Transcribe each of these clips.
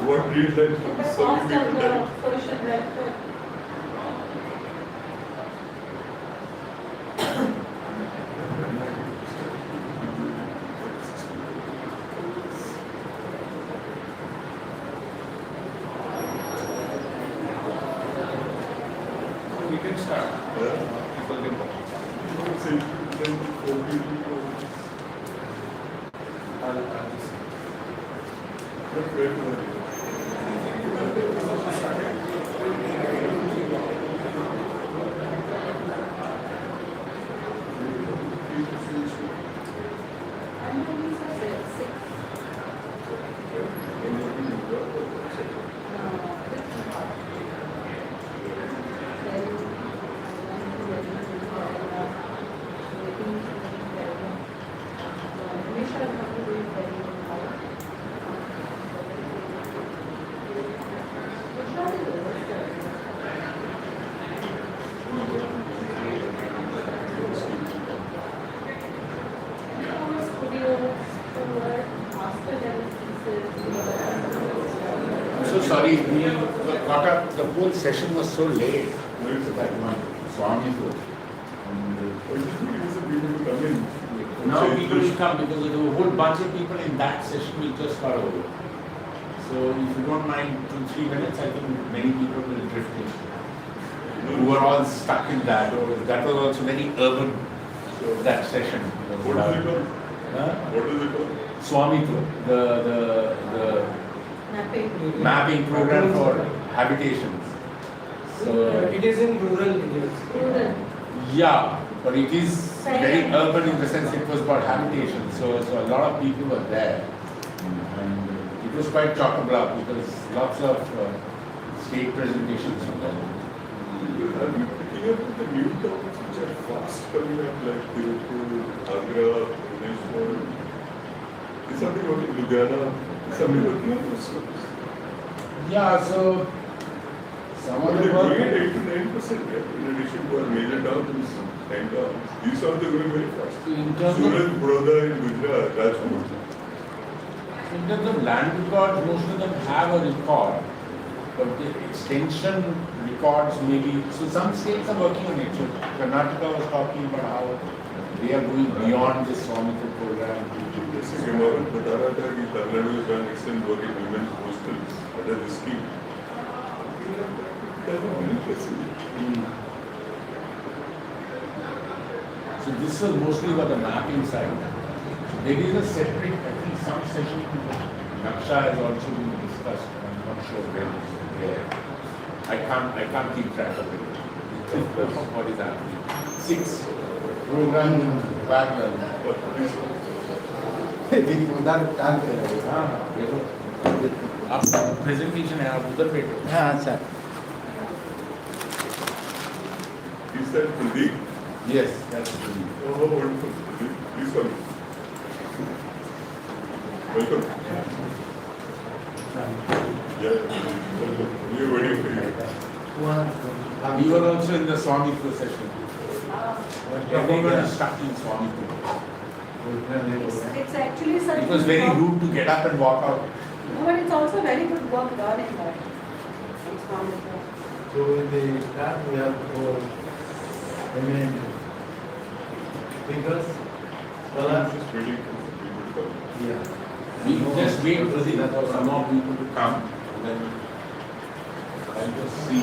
What real life some people social welfare. we can start. People can talk. I'll just So sorry, we got up, the whole session was so late. That one, Swami was. Now people will come because there were a whole bunch of people in that session we just got over. So if you don't mind 2-3 minutes, I think many people will drift in. Who were all stuck in that. That was also very urban, that session. What is it called? What is it called? Swami Tour, the mapping program for habitations. So it is in rural areas. yeah, but it is very urban in the sense it was about habitation. So a lot of people were there, and it was quite chock-a-block because lots of state presentations from them. Are you picking up the new topics which are fast coming up, like Tirupur, Agra, Bhubaneswar? Is something working in Ludhiana? Is something working on those stuff? Yeah, so some of But the they're going work. at 8 to 9%, yeah, in addition to our major towns, 10 towns. These are going very fast. In terms Surat, of, Baroda, and Gujarat, Rajkot. in terms of land records, most of them have a record, but the extension records maybe. So some states are working on it. So Karnataka was talking about how they are going beyond this Swamitra program. This is Himavan Bhatara that in Tamil Nadu has done excellent work in women's hostels under this scheme. That was very impressive. So this was mostly about the mapping side. There is a separate, I think some session Naksha has also been discussed. I'm not sure where. I can't keep track of it. What is happening? 6 program in parallel. आपका presentation है आप उधर बैठो. हाँ sir. Is that Pradeep? Yes, that's the. Oh, wonderful. Pradeep, please come. Welcome. Yeah, welcome. We are waiting for you. We were also in the Swami procession. Everyone is stuck in Swami. It's actually such. It was very rude to get up and walk out. No, but it's also very good work done in that. It's wonderful. So in the start we have for figures, colors. Just waiting for people to come. Yeah. We just wait for some more people to come. And then I'll just see.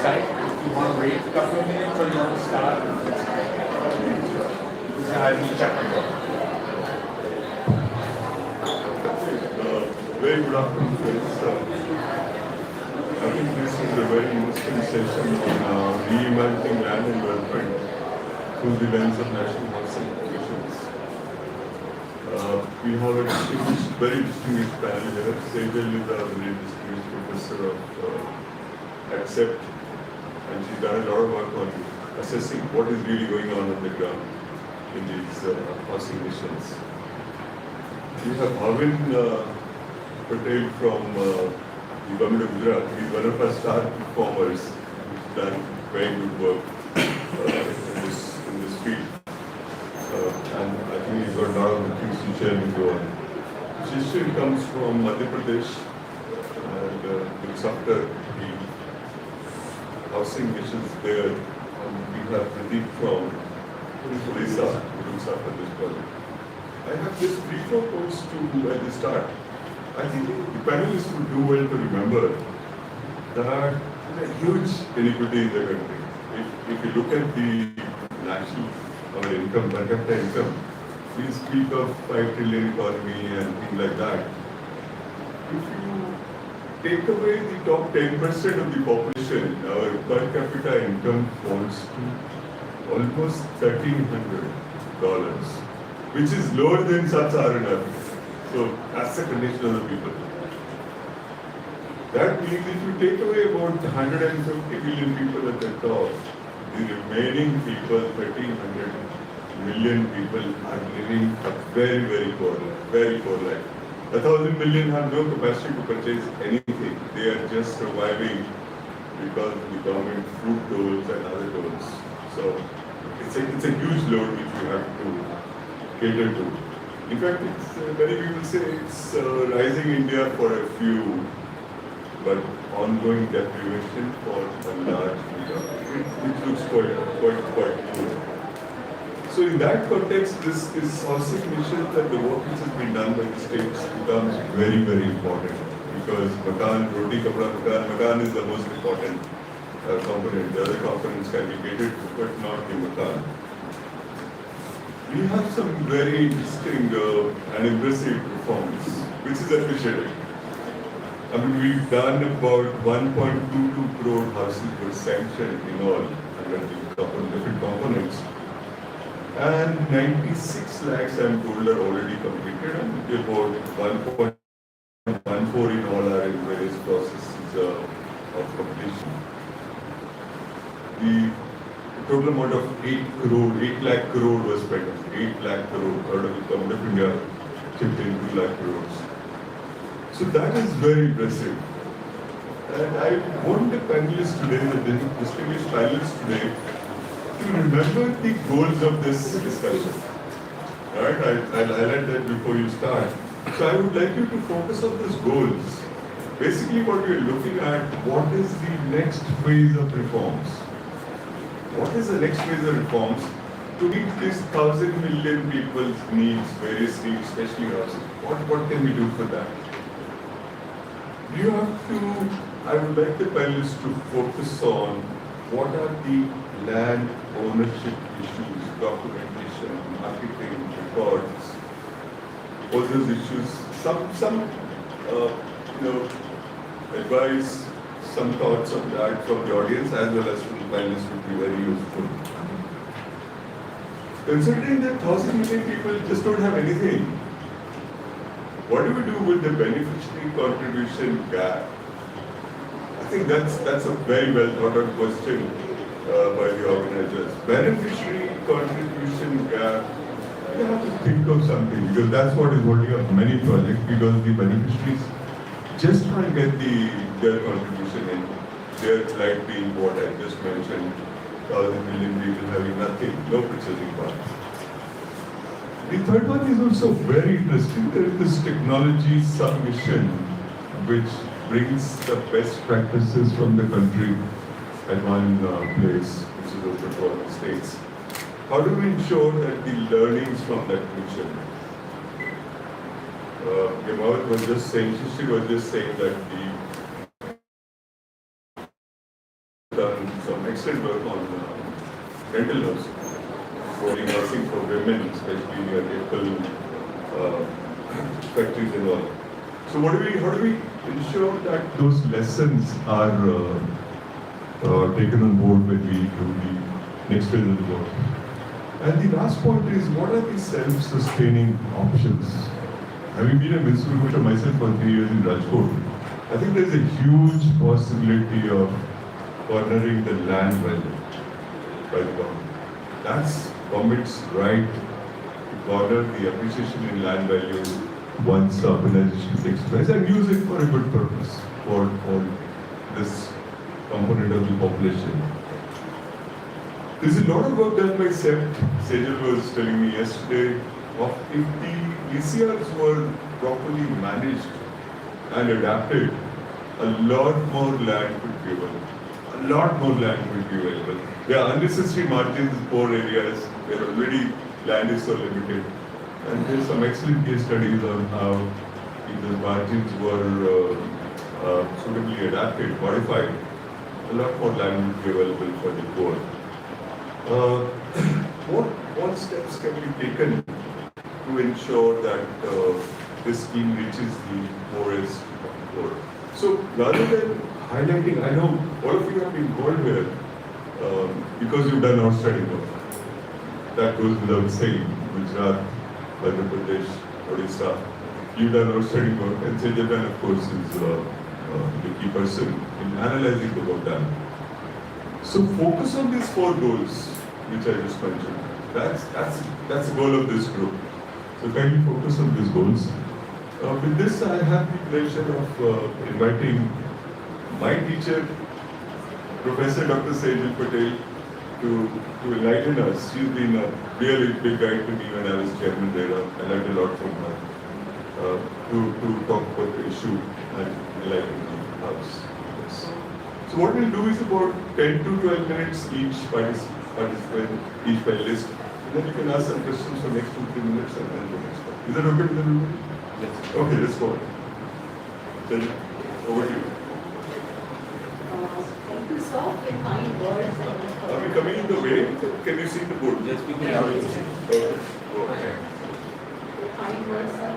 Decide if you want to wait a couple of minutes or you want to start. I will check it out. Very good afternoon, friends. I think this is a very interesting session on reimagining land and development through the lens of national housing missions. We have a very distinguished panel here. Sejal is a very distinguished professor of Accept, and she's done a lot of work on assessing what is really going on the ground in these housing missions. We have Bhavin Patel from the government of Gujarat. He's one of our star performers. He's done very good work in this field. And I think he's got a lot of things to share with you on. Shishir comes from Madhya Pradesh and looks after the housing missions there. And we have Pradeep from Odisha who looks after this project. I have just 3-4 points to at the start. I think the panelists would do well to remember that there is a huge inequity in the country. If you look at the national income, per capita income, we speak of 5 trillion economy and things like that. If you take away the top 10% of the population, our per capita income falls to almost $1,300, which is lower than sub-Saharan Africa. So that's the condition of the people. That means if you take away about 150 million people at the top, the remaining people, 1,300 million people, are living a very, very poor life. 1,000 million have no capacity to purchase anything. They are just surviving because of the government fruit doles and other doles. So it's a huge load which you have to cater to. In fact, many people say it's rising India for a few, but ongoing deprivation for a large India, which looks quite good. So in that context, this housing mission and the work which has been done by the states becomes very, very important, because Makan, Roti Kapda Makan is the most important component. The other components can be catered to, but not the Makan. We have some very interesting and impressive performance, which is appreciated. I mean, we've done about 1.22 crore houses were sanctioned in all under the different components. And 96 lakhs, I'm told, are already completed, and about 1.14 in all are in various processes of completion. The total amount of 8 lakh crore was spent. 8 lakh crore, out of the government of India chipped in 2 lakh crores. So that is very impressive. And I want the panelists today, the distinguished panelists today, to remember the goals of this discussion. Alright, I'll highlight that before you start. So I would like you to focus on these goals. Basically what we're looking at, what is the next phase of reforms? What is the next phase of reforms to meet these 1,000 million people's needs, various needs, especially housing? What can we do for that? you have to, I would like the panelists to focus on what are the land ownership issues, documentation, marketing, records, all those issues. Some advice, some thoughts on that from the audience as well as from the panelists would be very useful. Considering that 1,000 million people just don't have anything, what do we do with the beneficiary contribution gap? I think that's a very well thought out question by the organizers. Beneficiary contribution gap, you have to think of something because that's what is holding up many projects because the beneficiaries just can't get their contribution in. They're like being what I just mentioned, 1,000 million people having nothing, no purchasing power. The third one is also very interesting. There is this technology submission which brings the best practices from the country at one place, which is open to all the states. How do we ensure that the learnings from that mission? Gemawat was just saying, she was just saying that we done some excellent work on mental nursing. Nursing for women, especially near Apple factories and all. So how do we ensure that those lessons are taken on board when we do the next phase of the work? And the last point is, what are the self-sustaining options? Having been a municipal commissioner myself for 3 years in Rajkot, I think there's a huge possibility of cornering the land value by the government. That's government's right to corner the appreciation in land value once urbanization takes place and use it for a good purpose for this component of the population. There's a lot of work done by SEPT. Sejal was telling me yesterday, if the ECRs were properly managed and adapted, a lot more land could be available. A lot more land will be available. There are unnecessary margins in poor areas where already land is so limited. And there's some excellent case studies on how if those margins were suitably adapted, modified, a lot more land will be available for the poor. What steps can be taken to ensure that this scheme reaches the poorest of the poor? So rather than highlighting, I know all of you have been called here because you've done outstanding work. That goes without saying. Gujarat, Madhya Pradesh, Odisha, you've done outstanding work, and Sejapan, of course, is the key person in analyzing the work done. So focus on these 4 goals, which I just mentioned. That's the goal of this group. So kindly focus on these goals. With this, I have the pleasure of inviting my teacher, Professor Dr. Sejal Patel, to enlighten us. She's been a really big guide to me when I was chairman there. I learned a lot from her to talk about the issue and enlighten the house. Yes. So what we'll do is about 10 to 12 minutes each participant, each panelist. And then you can ask some questions for next 2-3 minutes and then the next one. Is that okay with everybody? Yes. Okay, let's go. Then over to you. Thank you so much for kind words. Are we coming in the way? Can you see the board? Yes, we can. Okay. Go ahead. Kind words, sir,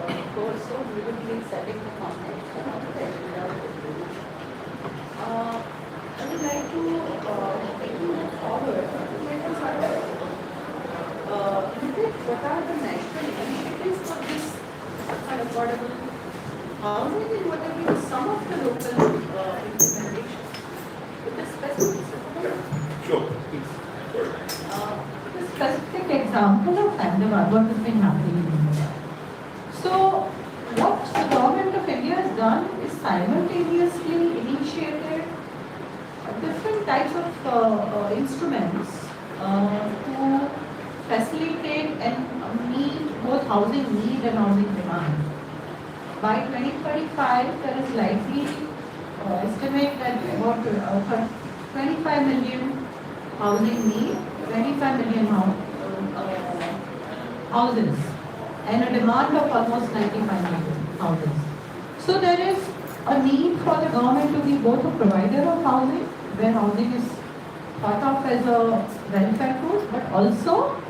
and of course, so vividly setting the context of the agenda. I would like to take you forward. Let us look at what are the national initiatives for this kind of affordable housing and what have been some of the local implementations. With the specific Sure. The specific example of Ahmedabad, what has been happening in India. So, what the government of India has done is simultaneously initiated different types of instruments to facilitate and meet both housing need and housing demand. By 2035, there is likely estimate that about 25 million housing need, 25 million houses, and a demand of almost 95 million houses. So there is a need for the government to be both a provider of housing, where housing is thought of as a welfare good, but also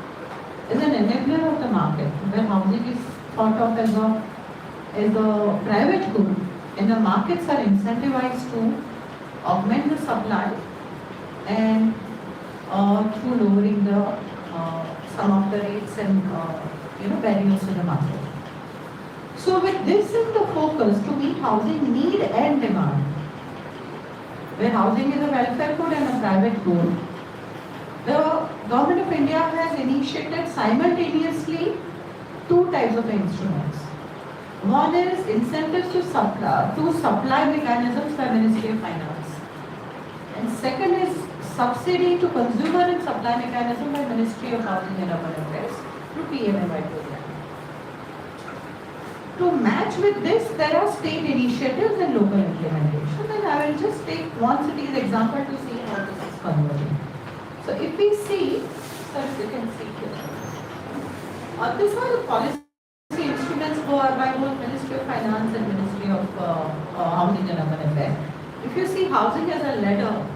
as an enabler of the market, where housing is thought of as a private good, and the markets are incentivized to augment the supply and through lowering the some of the rates and barriers to the market. So with this in the focus to meet housing need and demand, where housing is a welfare good and a private good, the Government of India has initiated simultaneously two types of instruments. One is incentives to supply mechanisms by Ministry of Finance, and second is subsidy to consumer and supply mechanism by Ministry of Housing and Urban Affairs through PMAY program. To match with this, there are state initiatives and local implementation, and I will just take one city's example to see how this is converting. So if we see, if you can see here, these are the policy instruments by both Ministry of Finance and Ministry of Housing and Urban Affairs. If you see housing as a ladder,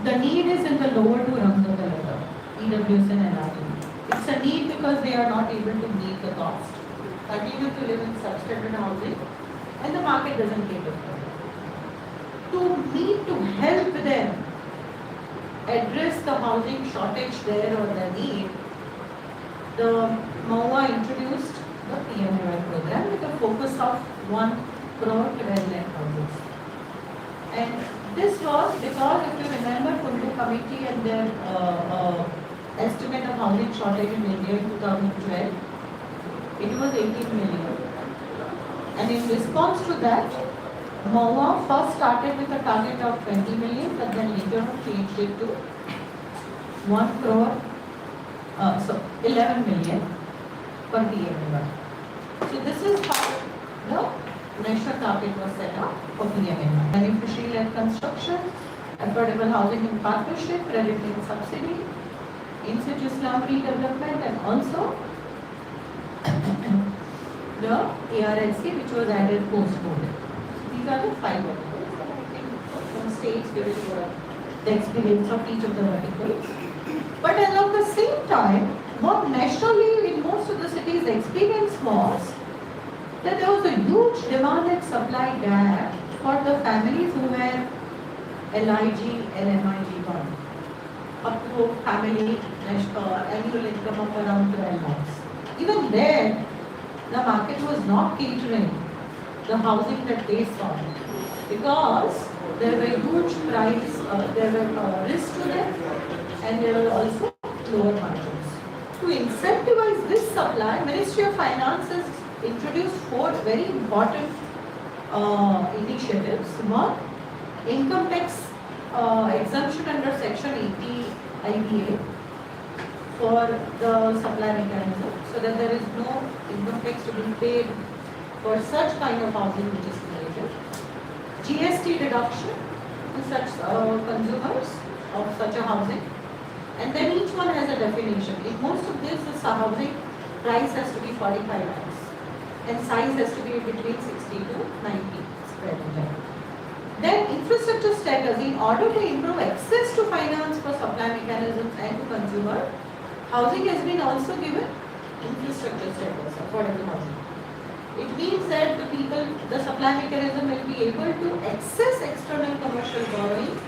the need is in the lower two rungs of the ladder, EWS and LRT. It's a need because they are not able to meet the cost, continue to live in substandard housing, and the market doesn't cater for it. To help them address the housing shortage there or the need, the MoHUA introduced the PMAY program with a focus of 1 crore 12 lakh houses. And this was because, if you remember, Kundu Committee and their estimate of housing shortage in India in 2012, it was 18 million. And in response to that, MoHUA first started with a target of 20 million, but then later on changed it to 1 crore, 11 million per PMAY. So this is how the national target was set up for PMAY. Beneficiary-led construction, affordable housing in partnership, credit-linked subsidy, in-situ slum redevelopment, and also the ARLC, which was added post-COVID. These are the 5 verticals, and I think some states give it the experience of each of the verticals. But at the same time, what nationally in most of the cities experience was that there was a huge demand and supply gap for the families who were LIG and MIG bound, up to family annual income of around 12 lakhs. Even there, the market was not catering the housing that they saw, because there were huge price, there were risks to them, and there were also lower margins. To incentivize this supply, Ministry of Finance has introduced 4 very important initiatives. One, income tax exemption under Section 80 IBA for the supply mechanism, so that there is no income tax to be paid for such kind of housing which is created. GST deduction to such consumers of such a housing, and then each one has a definition. In most of this, the housing price has to be 45 lakhs, and size has to be between 60 to 90 square meter. Then infrastructure status, in order to improve access to finance for supply mechanisms and to consumer, housing has been also given infrastructure status, affordable housing. It means that the supply mechanism will be able to access external commercial borrowing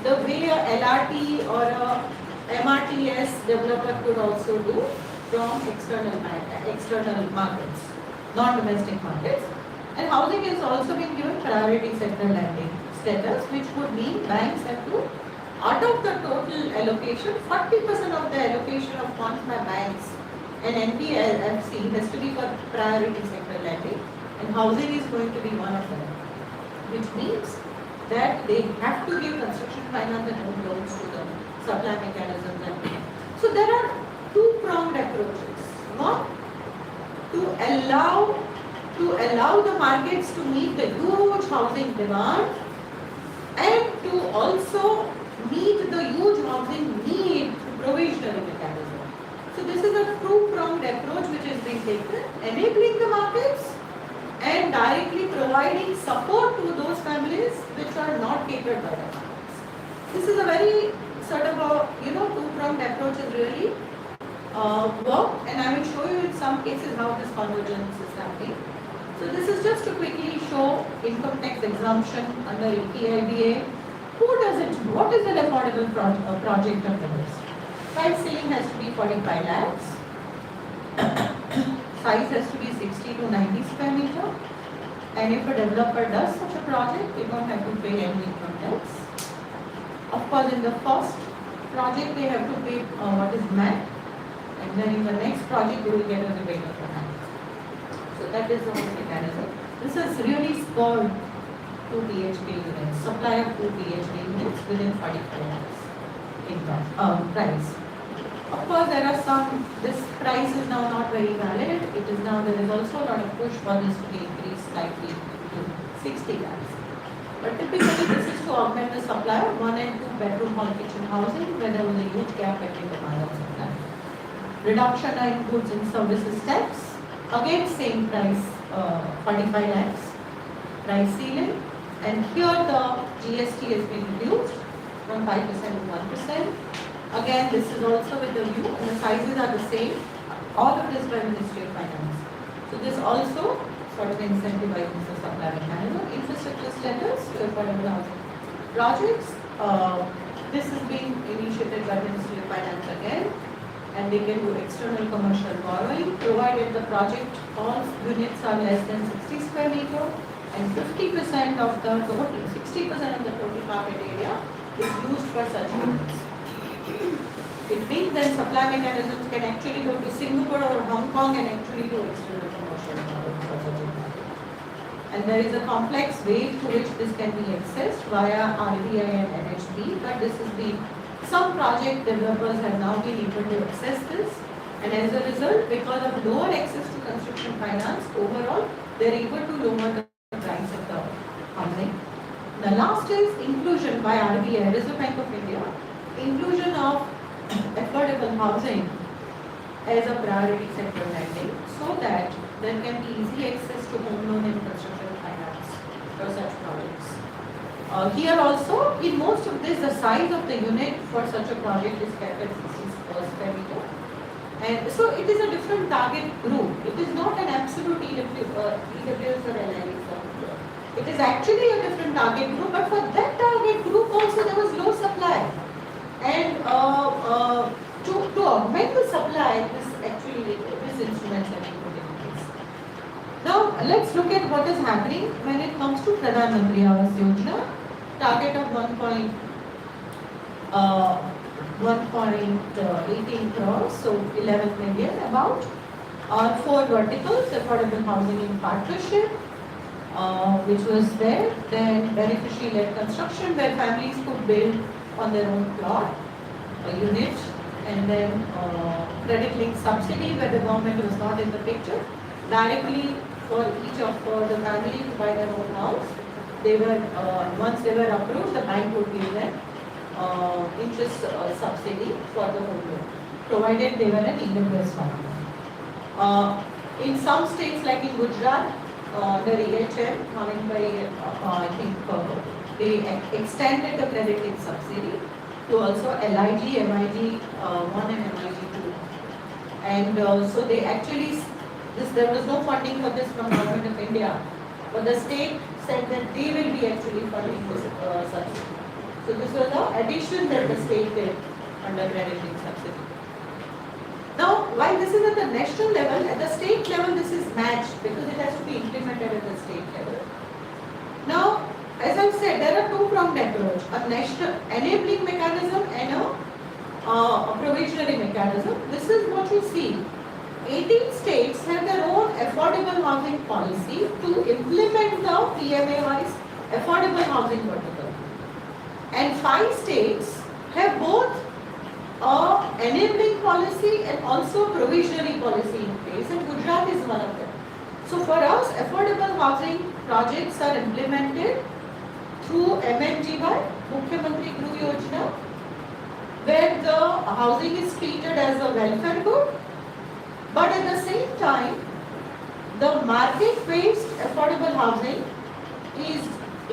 the way a LRT or a MRTS developer could also do from external markets, non-domestic markets. And housing has also been given priority sector lending status, which would mean banks have to, out of the total allocation, 40% of the allocation of funds by banks and NBFC has to be for priority sector lending, and housing is going to be one of them, which means that they have to give construction finance and home loans to the supply mechanisms. So there are 2-pronged approaches. One, to allow the markets to meet the huge housing demand, and to also meet the huge housing need through provisionary mechanism. So this is a 2-pronged approach which is being taken, enabling the markets directly providing support to those families which are not catered by the governments. This is a very sort of a two-pronged approach is really worked, and I will show you in some cases how this convergence is happening. So this is just to quickly show income tax exemption under EIBA. Who doesn't? What is an affordable project of the list? Price ceiling has to be 45 lakhs. Size has to be 60 to 90 square meter. And if a developer does such a project, they don't have to pay any income tax. Of course, in the first project, they have to pay what is MAT. And then in the next project, they will get a rebate of the MAT. So that is the whole mechanism. This is really spurred 2 BHK units, supply of 2 BHK units within 45 lakhs income price. Of course, there are some, this price is now not very valid. It is now, there is also a lot of push for this to be increased slightly to 60 lakhs. But typically, this is to augment the supply of 1 and 2 bedroom hall kitchen housing where there was a huge gap between demand and supply. Reduction in goods and services tax, again same price, 45 lakhs, price ceiling. And here the GST has been reduced from 5% to 1%. Again, this is also with the view, and the sizes are the same. All of this by Ministry of Finance. So this also sort of incentivizes the supply mechanism. Infrastructure status to affordable housing projects. This is being initiated by Ministry of Finance again, and they can do external commercial borrowing provided the project all units are less than 60 square meter, and 50% of the total, 60% of the total carpet area is used for such units. It means then supply mechanisms can actually go to Singapore or Hong Kong and actually do external commercial borrowing for such a project. And there is a complex way to which this can be accessed via RBI and NHB, but this has been, some project developers have now been able to access this, and as a result, because of lower access to construction finance, overall, they are able to lower the price of the housing. The last is inclusion by RBI, Reserve Bank of India, inclusion of affordable housing as a priority sector lending so that there can be easy access to home loan and construction finance for such projects. Here also, in most of this, the size of the unit for such a project is kept at 60 square meter. And so it is a different target group. It is not an absolute EWS or LIS. It is actually a different target group, but for that target group also there was low supply. And to augment the supply, this instruments have been put in place. Now let's look at what is happening when it comes to Pradhan Mantri Awas Yojana, target of 1.18 crores, so 11 million about. 4 verticals, affordable housing in partnership, which was there. Then beneficiary-led construction, where families could build on their own plot, a unit, and then credit-linked subsidy, where the government was not in the picture, directly for each of the family to buy their own house. They were once they were approved, the bank would give them interest subsidy for the home loan, provided they were an EWS family. In some states, like in Gujarat, under EHM, I think they extended the credit-linked subsidy to also LIG, MIG 1 and MIG 2. And so they actually, there was no funding for this from Government of India, but the state said that they will be actually funding this subsidy. So this was the addition that the state did under credit-linked subsidy. Now, while this is at the national level, at the state level this is matched because it has to be implemented at the state level. Now, as I said, there are two-pronged approach, a national enabling mechanism and a provisionary mechanism. This is what you see. 18 states have their own affordable housing policy to implement the PMAY's affordable housing vertical. And 5 states have both enabling policy and also provisionary policy in place, and Gujarat is one of them. So for us, affordable housing projects are implemented through MMGY, Mukhyamantri Gru Yojana, where the housing is treated as a welfare good, but at the same time, the market-based affordable housing is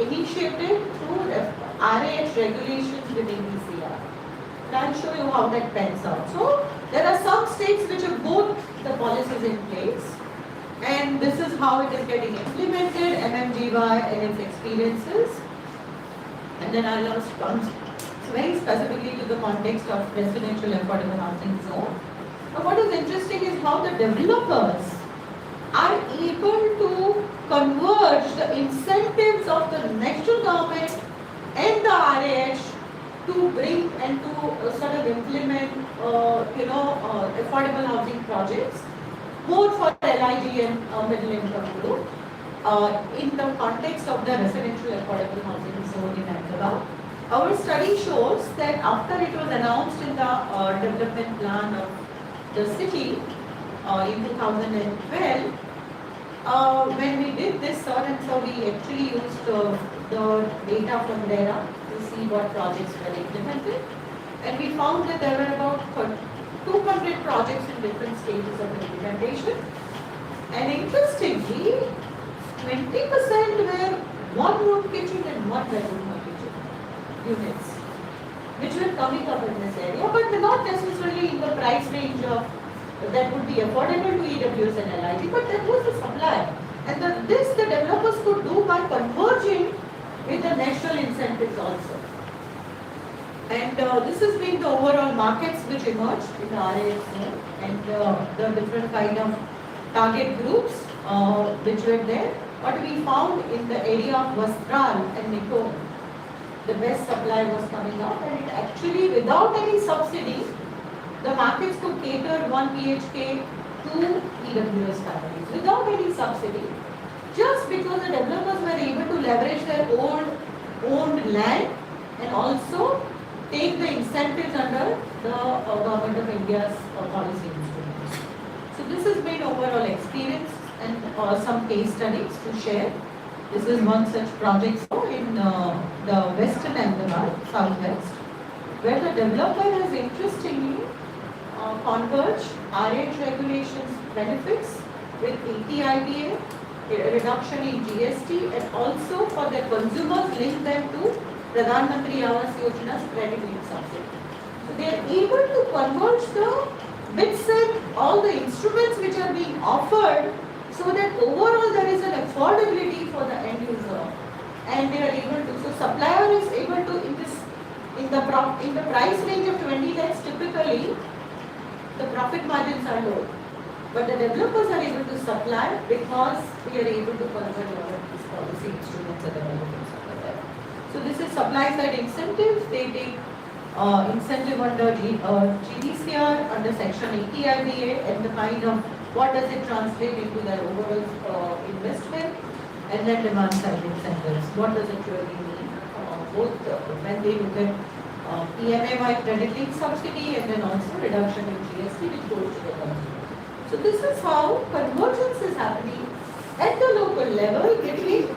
initiated through RAH regulations within ECR. And I'll show you how that pans out. So there are some states which have both the policies in place, and this is how it is getting implemented, MMGY and its experiences. And then I'll also come very specifically to the context of residential affordable housing zone. But what is interesting is how the developers are able to converge the incentives of the national government and the RAH to bring and to sort of implement, affordable housing projects, more for LIG and middle income group, in the context of the residential affordable housing zone in Ahmedabad. Our study shows that after it was announced in the development plan of the city in 2012, when we did this and so we actually used the data from DERA to see what projects were implemented, and we found that there were about 200 projects in different stages of implementation, and interestingly 20% were one room kitchen and one bedroom kitchen units, which were coming up in this area, but not necessarily in the price range of that would be affordable to EWS and LIG, but that was the supply. And this the developers could do by converging with the national incentives also. And this has been the overall markets which emerged in the RAS zone, and the different kind of target groups which were there. What we found in the area of Vastral and Nico, the best supply was coming up, and it actually without any subsidy, the markets could cater 1 BHK to EWS families without any subsidy, just because the developers were able to leverage their owned land and also take the incentives under the Government of India's policy instruments. So this has been overall experience and some case studies to share. This is one such project in the Western Ahmedabad, Southwest, where the developer has interestingly converged RH regulations benefits with ATIBA, a reduction in GST, and also for their consumers link them to Pradhan Mantri Awas Yojana's credit link subsidy. So they are able to converge the bits and all the instruments which are being offered, so that overall there is an affordability for the end user, and they are able to. So supplier is able to in the price range of 20 lakhs typically the profit margins are low, but the developers are able to supply because we are able to convert all of these policy instruments at the developers over there. So this is supply side incentives. They take incentive under GDCR, under section 80IBA, and the kind of what does it translate into their overall investment, and then demand side incentives. What does it really mean? Both when they look at PMAY credit link subsidy and then also reduction in GST which goes to the consumer. So this is how convergence is happening at the local level between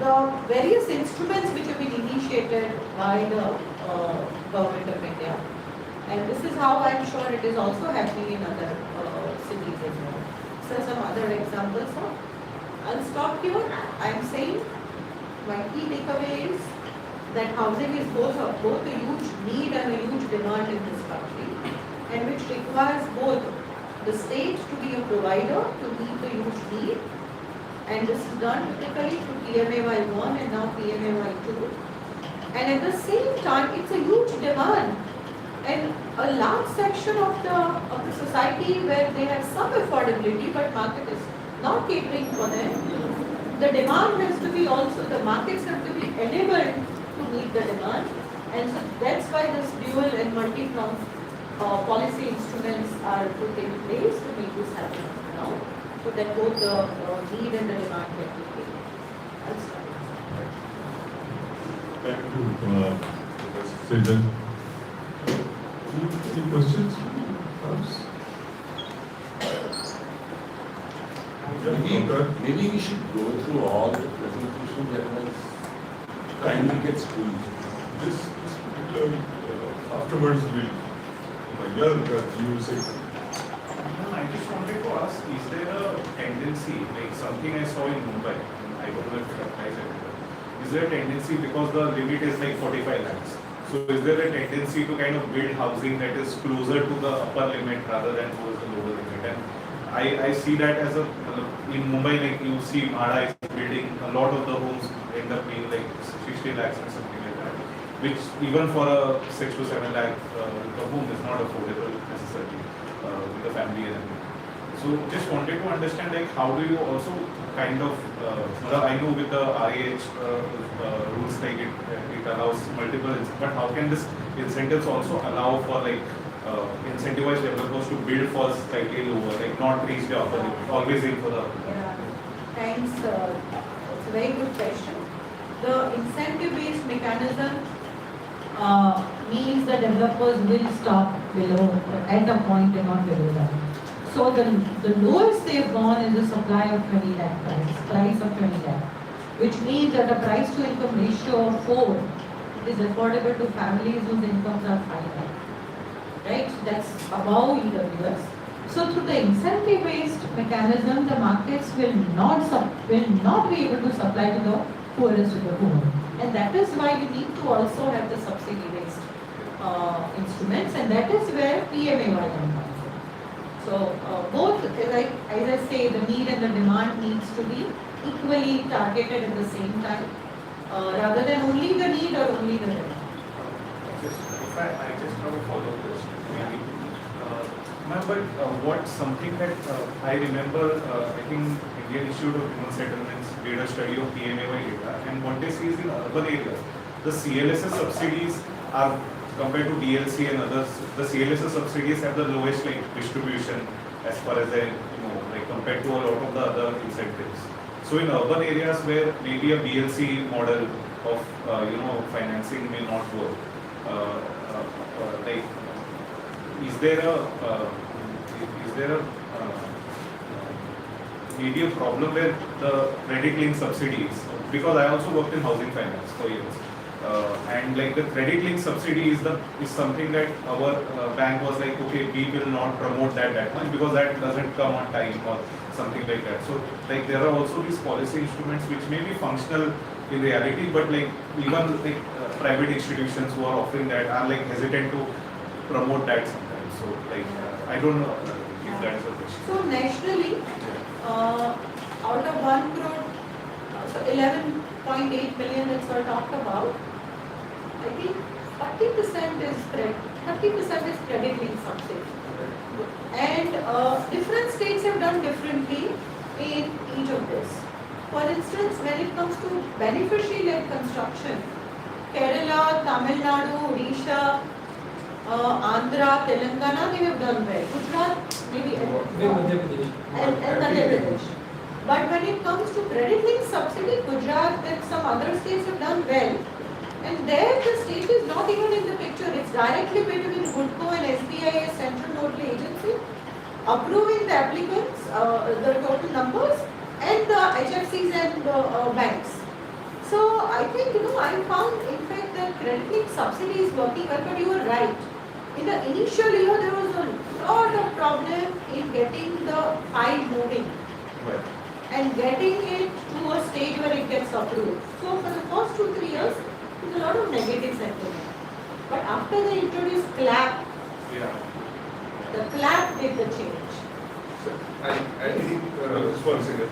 the various instruments which have been initiated by the Government of India. And this is how I'm sure it is also happening in other cities as well. So some other examples. I'll stop here. I'm saying my key takeaway is that housing is both a huge need and a huge demand in this country, and which requires both the state to be a provider to meet the huge need, and this is done typically through PMAY 1 and now PMAY 2, and at the same time it's a huge demand, and a large section of the society where they have some affordability but market is not catering for them. The demand has to be also, the markets have to be enabled to meet the demand, and so that's why this dual and multi-pronged policy instruments are put in place to make this happen now, so that both the need and the demand can be taken. I'll stop. Thank you, Professor Sejan. Any questions? Maybe we should go through all the presentations that was kindly get squeezed. This particular, afterwards we'll, you will say. No, I just wanted to is there a tendency, like something I saw in Mumbai, I don't know if it applies everywhere, is there a tendency because the limit is like 45 lakhs? So is there a tendency to kind of build housing that is closer to the upper limit rather than towards the lower limit? And I see that as a, in Mumbai, like you see Mahara is building, a lot of the homes end up being like 60 lakhs and something like that, which even for a 6 to 7 lakh the home is not affordable necessarily with the family and everything. So just wanted to understand, like, how do you also kind of, I know with the RAH rules, like it allows multiple, but how can this incentives also allow for like incentivize developers to build for slightly lower, like not reach the upper limit, always aim for the upper limit? Yeah, thanks. It's a very good question. The incentive-based mechanism means the developers will stop below, at a point and not below that. So the lowest they've gone is a supply of 20 lakh price of 20 lakh, which means that a price to income ratio of 4 is affordable to families whose incomes are 5 lakh. Right? That's above EWS. So through the incentive-based mechanism, the markets will not be able to supply to the poorest of the poor. And that is why you need to also have the subsidy-based instruments, and that is where PMAY comes in. So both, as I say, the need and the demand needs to be equally targeted at the same time, rather than only the need or only the demand. If I just have a follow-up question, maybe. Ma'am, but what something that I remember, I think Indian Institute of Human Settlements did a study of PMAY data, and what they see is in urban areas, the CLSS subsidies are, compared to DLC and others, the CLSS subsidies have the lowest like distribution as far as they, like compared to a lot of the other incentives. So in urban areas where maybe a BLC model of financing may not work, like is there a maybe a problem where the credit link subsidies, because I also worked in housing finance for years, and like the credit link subsidy is something that our bank was like, okay, we will not promote that much because that doesn't come on time or something like that. So like there are also these policy instruments which may be functional in reality, but like even like private institutions who are offering that are like hesitant to promote that sometimes. So like I don't know if that is a question. So nationally, out of 1 crore, so 11.8 million that's what I talked about, I think 30% is credit link subsidy. And different states have done differently in each of this. For instance, when it comes to beneficiary-led construction, Kerala, Tamil Nadu, Odisha, Andhra, Telangana, they have done well. Gujarat, maybe, and Madhya Pradesh. But when it comes to credit link subsidy, Gujarat and some other states have done well. And there the state is not even in the picture. It's directly between GUDCO and SBI as Central Nodal Agency, approving the applicants, the total numbers, and the HFCs and banks. So I think, I found in fact that credit link subsidy is working well, but you are right. In the initial year, there was a lot of problem in getting the file moving. Right. And getting it to a stage where it gets approved. So for the first 2-3 years, there's a lot of negative sentiment. But after they introduced CLAP, the CLAP did the change. I think, just one second.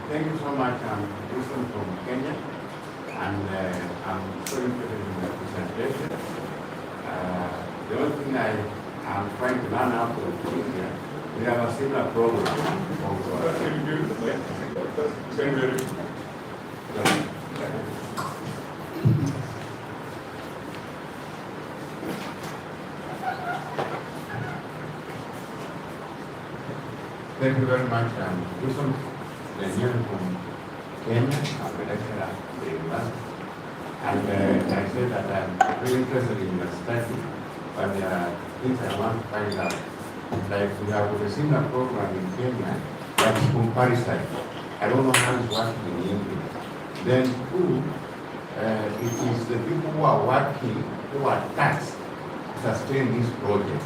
Thank you so much. I'm Wilson from Kenya, and I'm so interested in the presentation. The only thing I'm trying to learn out of Kenya, we have a similar program Thank you very much. I'm Wilson from Kenya. I'm a lecturer at the university. And I said that I'm really interested in the study, but there are things I want to find out. Like we have a similar program in Kenya, that's comparison. I don't know how it's working in India. Then two, it is the people who are working, who are taxed to sustain this project.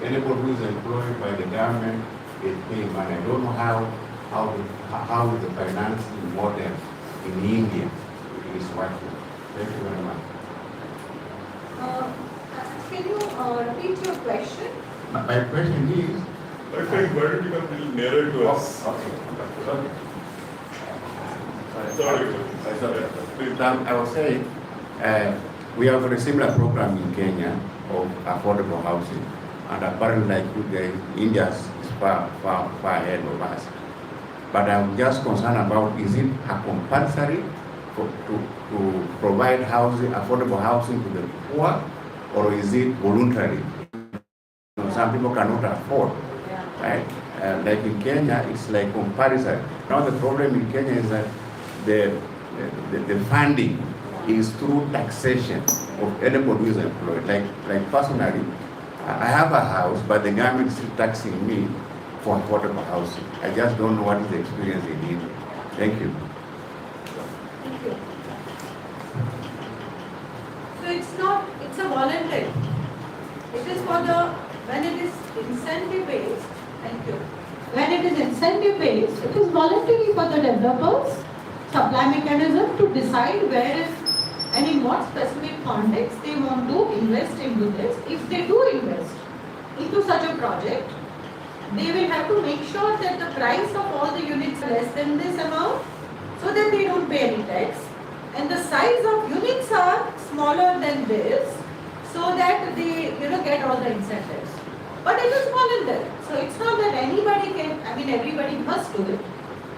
Anybody who is employed by the government is paying money. I don't know how the financing model in India is working. Thank you very much. Can you repeat your question? My question is. My friend, why don't you come a little nearer to us? Okay. Sorry. Please. I was saying, we have a similar program in Kenya of affordable housing, and apparently, like you guys, India is far ahead of us. But I'm just concerned about, is it a compulsory to provide housing, affordable housing to the poor, or is it voluntary? Some people cannot afford, right? Like in Kenya, it's like comparison. Now the problem in Kenya is that the funding is through taxation of anybody who is employed. Like personally, I have a house, but the government is still taxing me for affordable housing. I just don't know what is the experience they need. Thank you. Thank you. So it's a voluntary. It is for when it is incentive based, thank you. When it is incentive based, it is voluntary for the developers, supply mechanism to decide where is and in what specific context they want to invest into this. If they do invest into such a project, they will have to make sure that the price of all the units are less than this amount, so that they don't pay any tax. And the size of units are smaller than this, so that they get all the incentives. But it is voluntary, so it's not that anybody can. Everybody must do it.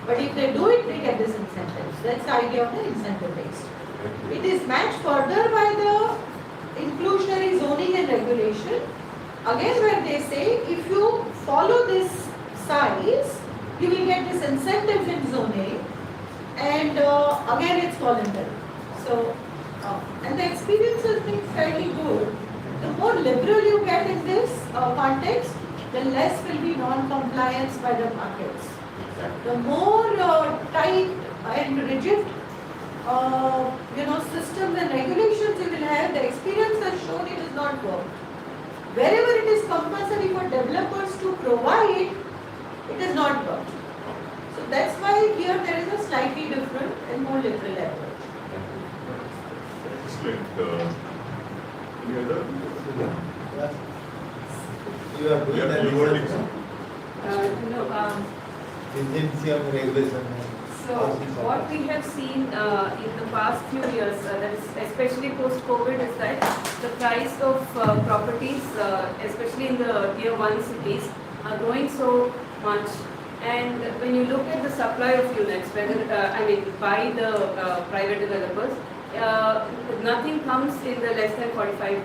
But if they do it, they get this incentives. That's the idea of the incentive based. It is matched further by the inclusionary zoning and regulation. Again, where they say if you follow this size, you will get this incentive in zoning, and again it's voluntary. So, and the experience has been fairly good. The more liberal you get in this context, the less will be non-compliance by the markets. The more tight and rigid systems and regulations you will have, the experience has shown it does not work. Wherever it is compulsory for developers to provide, it is not work. So that's why here there is a slightly different and more liberal approach. Excellent. Any other? You are doing that you were research, agency of regulation. So what we have seen in the past few years, that is especially post-COVID, is that the price of properties, especially in the tier 1 cities, are growing so much. And when you look at the supply of units, whether by the private developers, nothing comes in the less than 45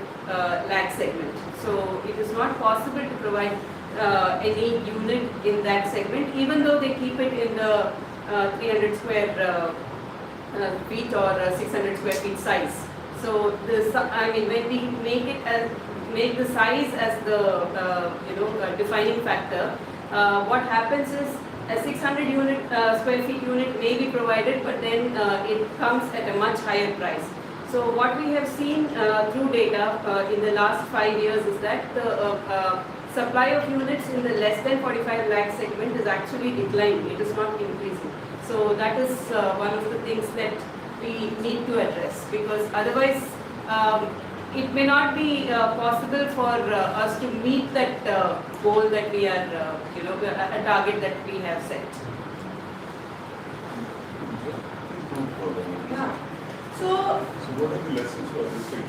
lakh segment. So it is not possible to provide any unit in that segment, even though they keep it in the 300 square feet or 600 square feet size. So when we make the size as the defining factor, what happens is a 600 square feet unit may be provided, but then it comes at a much higher price. So what we have seen through data in the last 5 years is that the supply of units in the less than 45 lakh segment is actually declining. It is not increasing. So that is one of the things that we need to address, because otherwise it may not be possible for us to meet that goal that we are, a target that we have set. Yeah. So what are the lessons for this thing?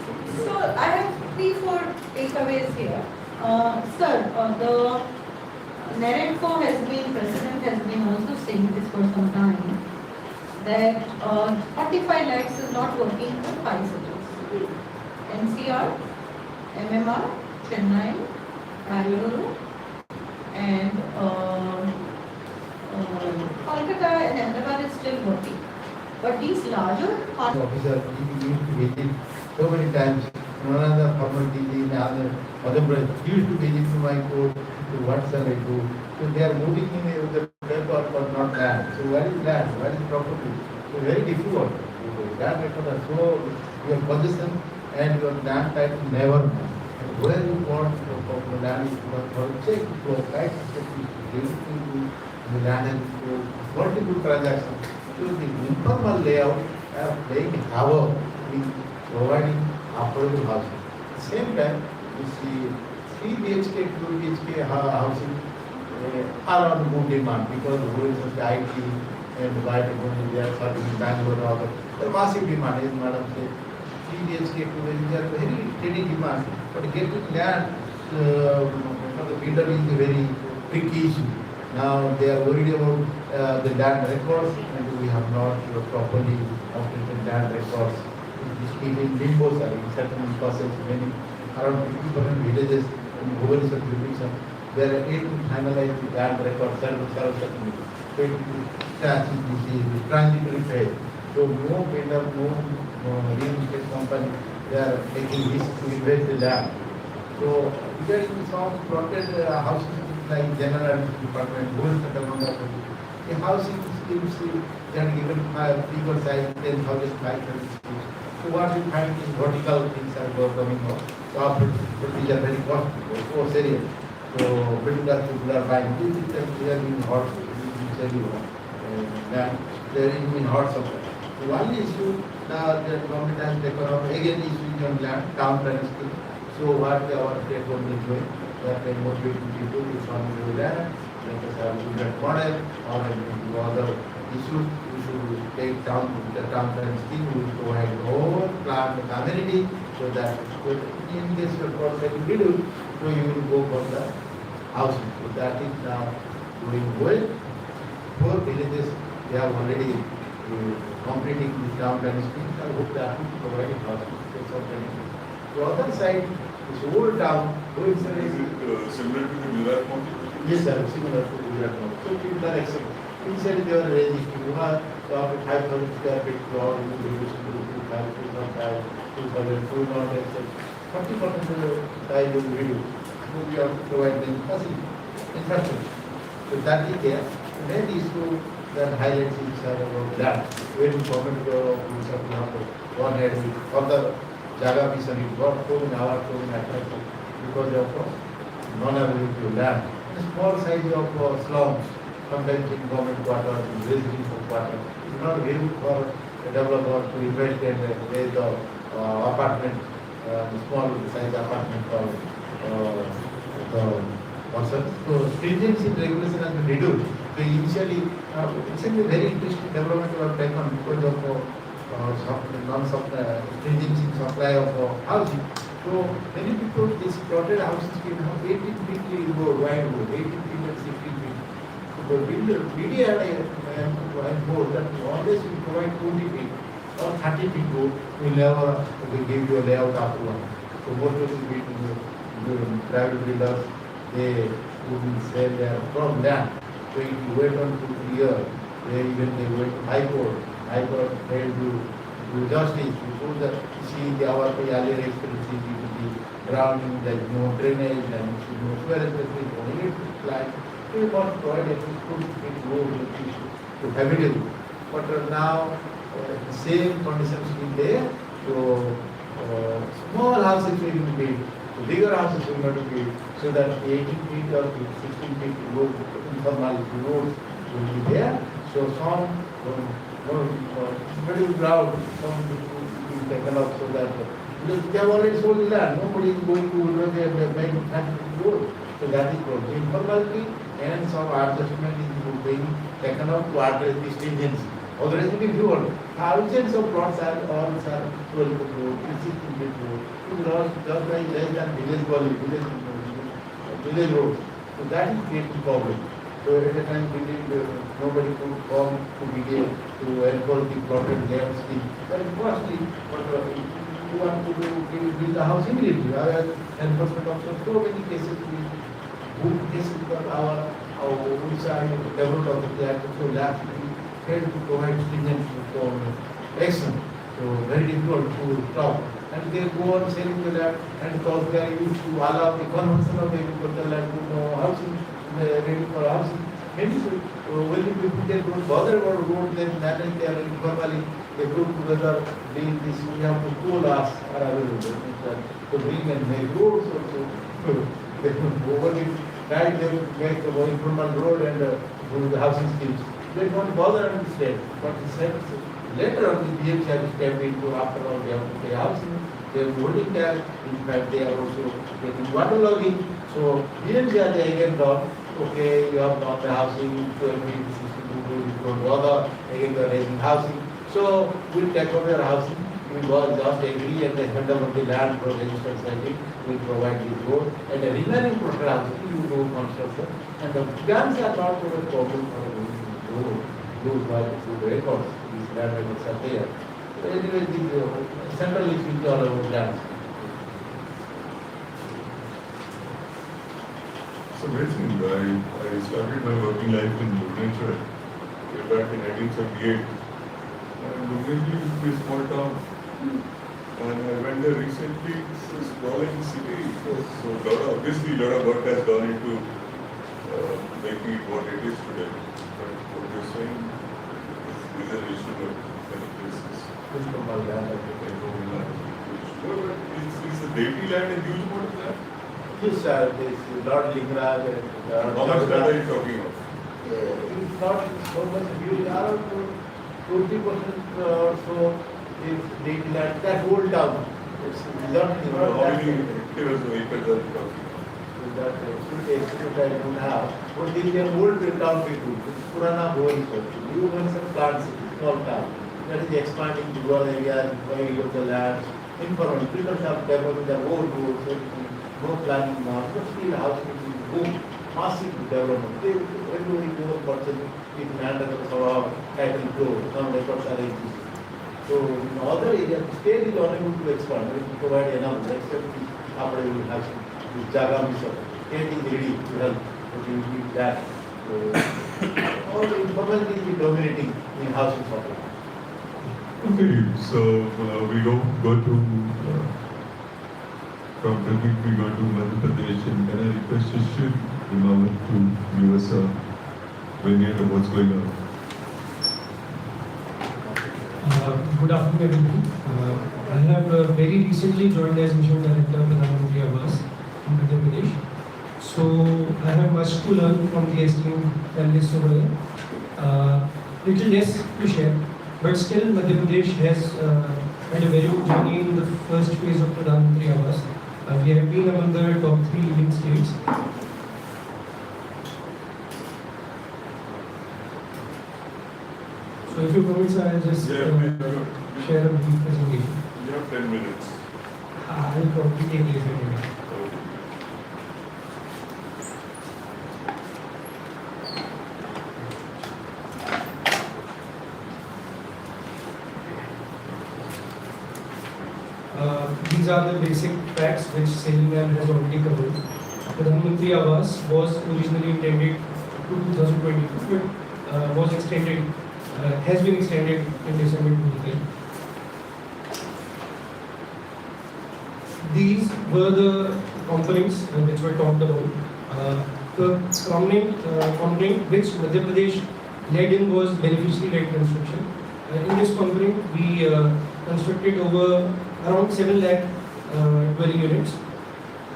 So I have 3-4 takeaways here. Sir, the NAREDCO president has been also saying this for some time, that 45 lakhs is not working for 5 cities. NCR, MMR, Chennai, Bangalore, and Kolkata and Ahmedabad is still working. But these larger Officer, he used to visit so many times. One of the formality in other branch, he used to visit to my court, to what shall I do? So they are moving in the paper but not land. So where is land? Where is property? So very difficult. Land records are so, your possession and your land title never move. where you want the land is for check flow, right? The land and flow, multiple transactions. So the informal layout are playing havoc in providing affordable housing. At the same time, you see 3 BHK, 2 BHK housing are on good demand because the rules of the IT and biotechnology, they are serving in Bangalore or other. The massive demand is, madam said, 3 BHK, 2 BHK are very steady demand. But getting land for the builder is a very tricky issue. Now they are worried about the land records, and we have not properly updated land records. It is still in limbo, sir, in certain process, many around 50% villages in Bhubaneswar division, they are yet to finalize the land records, certain transitory phase. So no builder, no real estate company, they are taking risk to invest the land. So regarding some plotted houses like general department, rural settlement, the housing schemes they are given bigger size, 10,000, 5,000 schemes. So what we find is vertical things are coming up. So these are very costly, so serious. So builders people are buying. This is really hot. Land there is in hot supply. So one issue the government has taken up again issue on land, town planning scheme. So what our state government is doing, that they motivate people to farm land, let us have a model or other issues. We should take down the town planning scheme. We will provide all plant community so that in case your project will be done, so you will go for the housing. So that is now doing well. 4 villages they have already completing the town planning scheme. I hope that will provide housing. The other side, this old town, Is it similar to the Gujarat model? yes, sir, similar to Gujarat model. So people are accepting. Instead they are resisting. You have to have 5,000 square feet floor, you will reduce to 2,500, 2,000, 2,000, 40% of the size will reduce. So we have to provide them facility, infrastructure. So that is there. The main issue that highlights is about that. When government go ahead with further Jaga mission, it got so many hours, so many attractions because of non-availability of land. The small size of slums, sometimes in government quarter, in residential quarter, is not very good for a developer to invest and raise the apartment, small size apartment for the person. So stringency in regulation has been reduced. So initially, it's a very interesting development we have taken because of stringency in supply of housing. So many people, this plotted houses can have 18 feet road, wide road, 18 feet and 16 feet. So BDA and board that always will provide 20 feet or 30 feet road will never will give you a layout approval. So most of the private builders, they will sell their from land. So if you wait on 2-3 years, they wait to High Court. High Court failed to do justice. So that see our earlier experiences with the grounding, there is no drainage and no sewer facility, only like we want to provide at least 2 feet road to habitable. But now the same conditions will there. So small houses will be built, so bigger houses will not be built, so that 18 feet or 16 feet road, informal roads will be there. So some very proud, some will be taken up so that because they have already sold the land, nobody is going to make a road. So that is problem. Informality and some adjustment is being taken up to address the stringency. Otherwise, it will be fewer. Thousands of plots are all 12 foot road, 16 feet road. It is just like less than village road. So that is creating problem. So at a time, nobody could come to begin to enforce the plotted layout scheme. Very costly, but you want to build a house immediately. Enforcement officers, so many cases, good cases, because our Odisha developed authority act so last failed to provide stringent action. So very difficult to stop. And they go on selling the land, and because they are used to allow the conversion of the agricultural land to housing, ready for housing. Maybe so, when the people they don't bother about road, then naturally they are informally, they group together, doing this, we have to cool us, are available, to bring and make roads also. They overly try to make the improvement road and do the housing schemes. They don't bother on the state, but the state, later on the BMC has stepped into, after all, they have to pay housing, they are voting tax, in fact, they are also taking waterlogging. So BMC has again done, okay, you have not the housing, to every you don't bother, again you are raising housing. So we'll take over your housing, we will just agree and the hand over the land for registered society, we provide the road, and the remaining total housing, you do construction. And the guns are not a problem for those by the records, these land records are there. So anyway, the central is with all our lands. It's amazing. I started my working life in Bhubaneswar way back in 1978. And Bhubaneswar used to be a small town. And I went there recently. It's a sprawling city. So obviously a lot of work has gone into making it what it is today. But what you're saying is an issue of many places. It's a daily land and huge amount of land. Yes, sir, this Lord Lingaraj and How much land are you talking of? it's not so much huge, around 20% or so is daily land, that whole town. It's not, How many acres or acres are you talking of? that should execute I don't have. But this is an old town people, it's Purana Bhoi, new ones are plants, small town. That is expanding to rural areas, buying of the lands, informal, people have developed their own roads, no planning now, but still housing is boom, massive development. Everybody goes purchasing with land under the Sabha, title flow, some records are existing. So in other areas, the state is unable to expand, we provide enough, except after we will have this Jaga mission. State is ready to help, but we need that. So all the informality is dominating in housing supply. Okay, so we go to from Pradeep, we go to Madhya Pradesh, and can I request Shishir Imamant to give us a vignette of what's going on? Good afternoon, everyone. I have very recently joined as Mission Director of Pradhan Mantri Awas in Madhya Pradesh. So I have much to learn from the esteemed panelists over here. Little less to share, but still Madhya Pradesh has had a very good journey in the first phase of Pradhan Mantri Awas. We have been among the top 3 leading states. So if you permit, I'll just share a brief presentation. You have 10 minutes. I'll probably take less than a minute. These are the basic facts which Selim has already covered. Pradhan Mantri Awas was originally intended to 2022, but was extended, has been extended in December 2023. These were the components which were talked about. The component which Madhya Pradesh led in was beneficiary-led construction. In this component, we constructed over around 7 lakh dwelling units.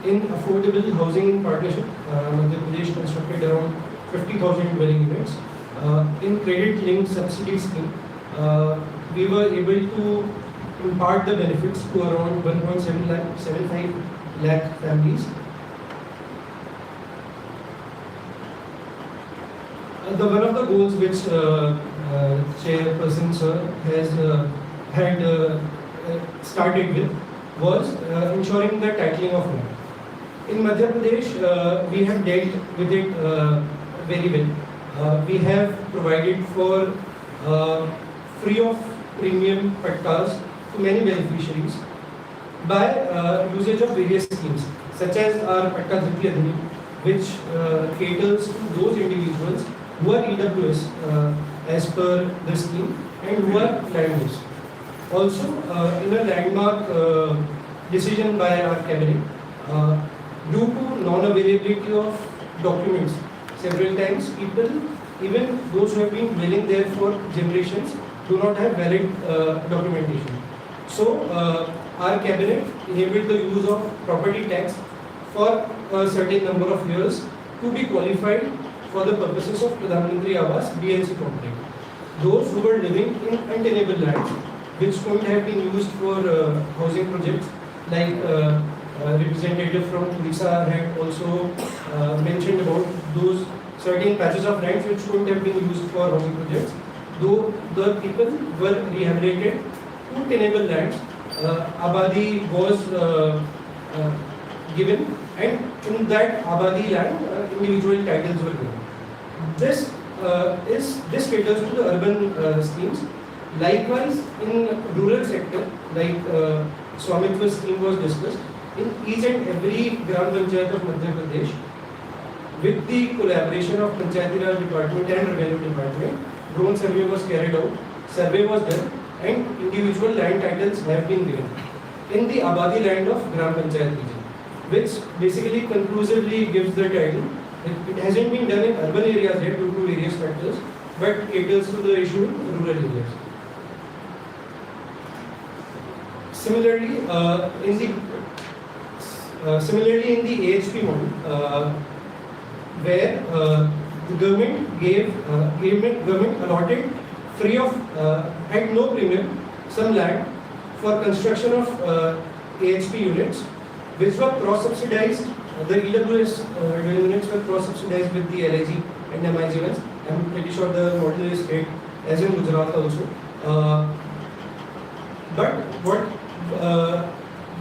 In affordable housing in partnership, Madhya Pradesh constructed around 50,000 dwelling units. In credit-linked subsidy scheme, we were able to impart the benefits to around 1.75 lakh families. One of the goals which Chairperson Sir has had started with was ensuring the titling of land. In Madhya Pradesh, we have dealt with it very well. We have provided for free of premium pattas to many beneficiaries by usage of various schemes, such as our Patta Dhriti Adhinim, which caters to those individuals who are EWS as per the scheme and who are landlords. Also, in a landmark decision by our cabinet, due to non-availability of documents several times people, even those who have been dwelling there for generations, do not have valid documentation. So our cabinet enabled the use of property tax for a certain number of years to be qualified for the purposes of Pradhan Mantri Awas BNC property. Those who were living in untenable lands, which could have been used for housing projects, like representative from Odisha had also mentioned about those certain patches of land which could have been used for housing projects. Though the people were rehabilitated to tenable lands, Abadi was given, and in that Abadi land, individual titles were given. This caters to the urban schemes. Likewise, in rural sector, like Swamitva scheme was discussed, in each and every Gram Panchayat of Madhya Pradesh, with the collaboration of Panchayati Raj Department and Revenue Department, drone survey was carried out, survey was done, and individual land titles have been given in the Abadi land of Gram Panchayat region, which basically conclusively gives the title. It hasn't been done in urban areas yet due to various factors, but caters to the issue in rural areas. Similarly, in the AHP model, where the government allotted free of at no premium some land for construction of AHP units, which were cross-subsidized. The EWS units were cross-subsidized with the LIG and MIG ones. I'm pretty sure the model is state as in Gujarat also. But what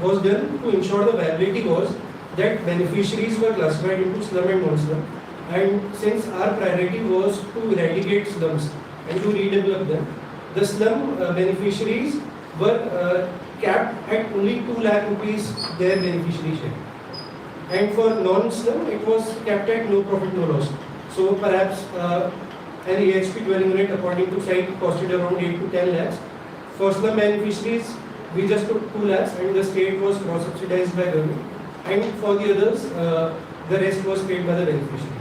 was done to ensure the viability was that beneficiaries were classified into slum and non-slum. And since our priority was to eradicate slums and to redevelop them, the slum beneficiaries were capped at only 2 lakh rupees their beneficiary share. And for non-slum, it was capped at no profit, no loss. So perhaps an AHP dwelling unit, according to site, costed around 8 to 10 lakhs. For slum beneficiaries, we just took 2 lakhs, and the state was cross-subsidized by government. And for the others, the rest was paid by the beneficiary.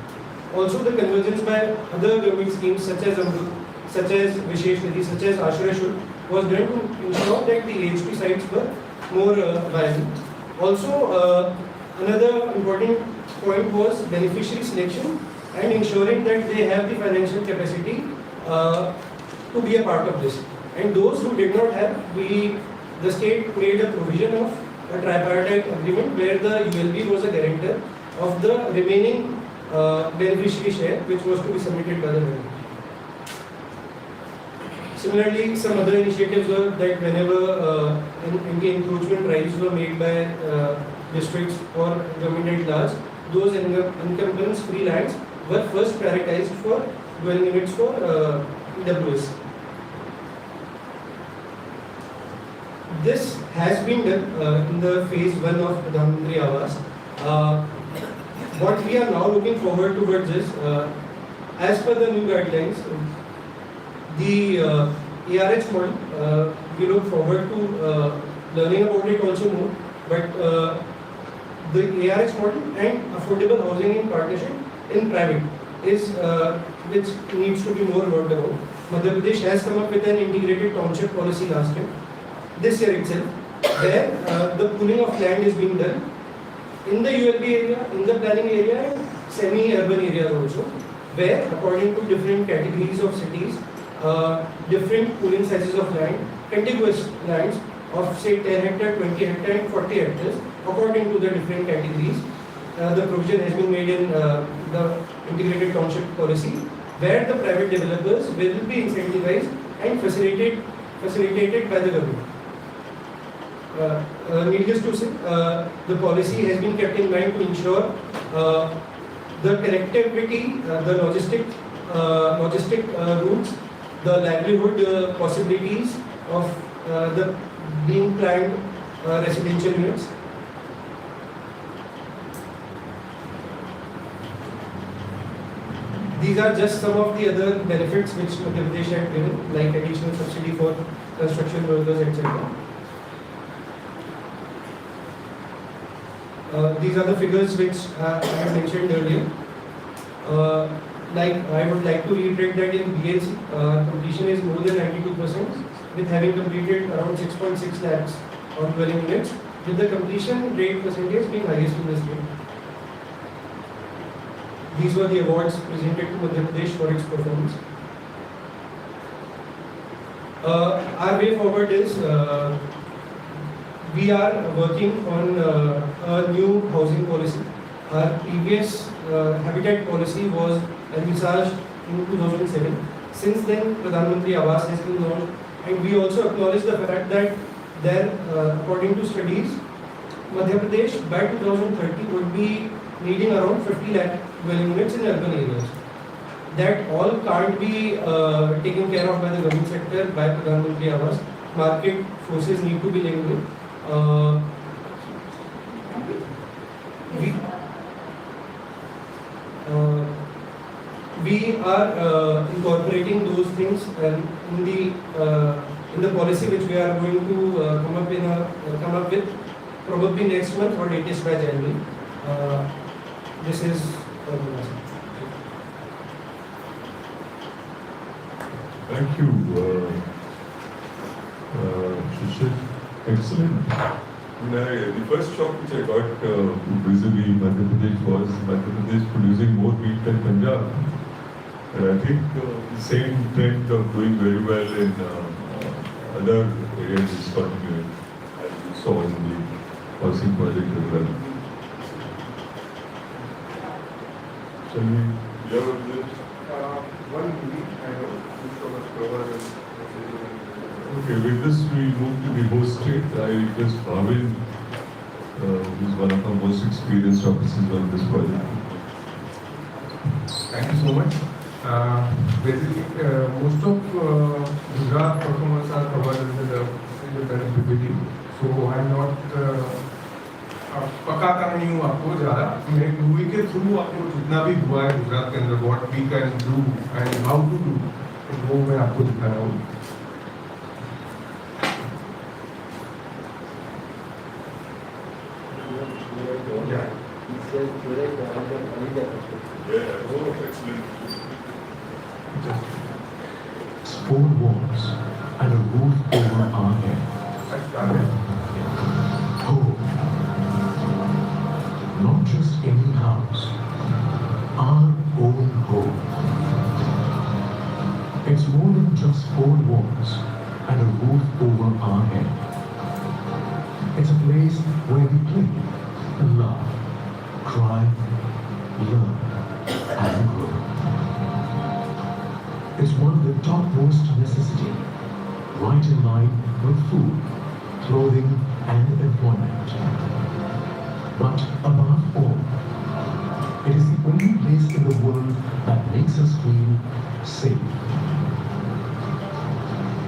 Also, the convergence by other government schemes such as Amrut, such as Vishesh Nidhi, such as Ashray Shulk, was done to ensure that the AHP sites were more viable. Also, another important point was beneficiary selection and ensuring that they have the financial capacity to be a part of this. And those who did not have, the state made a provision of a tripartite agreement where the ULB was a guarantor of the remaining beneficiary share, which was to be submitted by the government. Similarly, some other initiatives were that whenever anti-encroachment drives were made by districts or government at large, those encumbrance-free lands were first prioritized for dwelling units for EWS. This has been done in the phase 1 of Pradhan Mantri Awas. What we are now looking forward towards is, as per the new guidelines, the ARH model, we look forward to learning about it also more, but the ARH model and affordable housing in partnership in private is which needs to be more worked about. Madhya Pradesh has come up with an integrated township policy last year, this year itself, where the pooling of land is being done in the ULB area, in the planning area, and semi-urban areas also, where according to different categories of cities, different pooling sizes of land, contiguous lands of say 10 hectare, 20 hectare and 40 hectares, according to the different categories. The provision has been made in the integrated township policy, where the private developers will be incentivized and facilitated by the government. Needless to say, the policy has been kept in mind to ensure the connectivity, the logistic routes, the livelihood possibilities of the being planned residential units. These are just some of the other benefits which Madhya Pradesh had given, like additional subsidy for construction workers, etc. These are the figures which I had mentioned earlier. Like I would like to reiterate that in BLC, completion is more than 92%, with having completed around 6.6 lakhs on dwelling units, with the completion rate percentage being highest in the state. These were the awards presented to Madhya Pradesh for its performance. Our way forward is we are working on a new housing policy. Our previous habitat policy was envisaged in 2007. Since then, Pradhan Mantri Awas has been launched, and we also acknowledge the fact that there, according to studies, Madhya Pradesh by 2030 would be needing around 50 lakh dwelling units in urban areas. That all can't be taken care of by the government sector, by Pradhan Mantri Awas. Market forces need to be linked with. We are incorporating those things in the policy which we are going to come up with probably next month or latest by January. This is Thank you, Shishir. Excellent. The first shock which I got vis-a-vis Madhya Pradesh was Madhya Pradesh producing more wheat than Punjab. And I think the same trend of doing very well in other areas is continuing, as we saw in the housing project as well. Shall we hear of this? One minute, I know, so much cover. Okay, with this we move to the host state. I request Bhavin, who is one of our most experienced officers on this project. Thank you so much. Basically, most of Gujarat performance are covered in the current PPT. So I am not पकाता नहीं हूँ आपको ज़्यादा. मैं movie के through आपको जितना भी हुआ है गुजरात के अंदर what we can do and how to do, वो मैं आपको दिखा रहा हूँ. Four walls and a roof over our head. Home. Not just any house. Our own home. It's more than just four walls and a roof over our head. It's a place where we play, love, cry, learn, and grow. Is one of the topmost necessity, right in line with food, clothing, and employment. But above all, it is the only place in the world that makes us feel safe.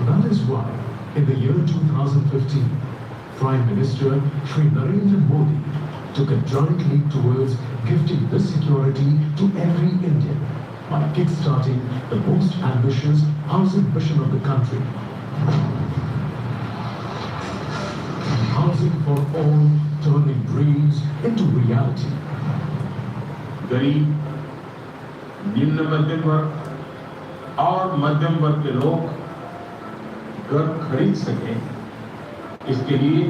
That is why, in the year 2015, Prime Minister Shri Narendra Modi took a giant leap towards gifting this security to every Indian by kickstarting the most ambitious housing mission of the country. Housing for all, turning dreams into reality. गरीब, निम्न मध्यम वर्ग और मध्यम वर्ग के लोग घर खरीद सकें, इसके लिए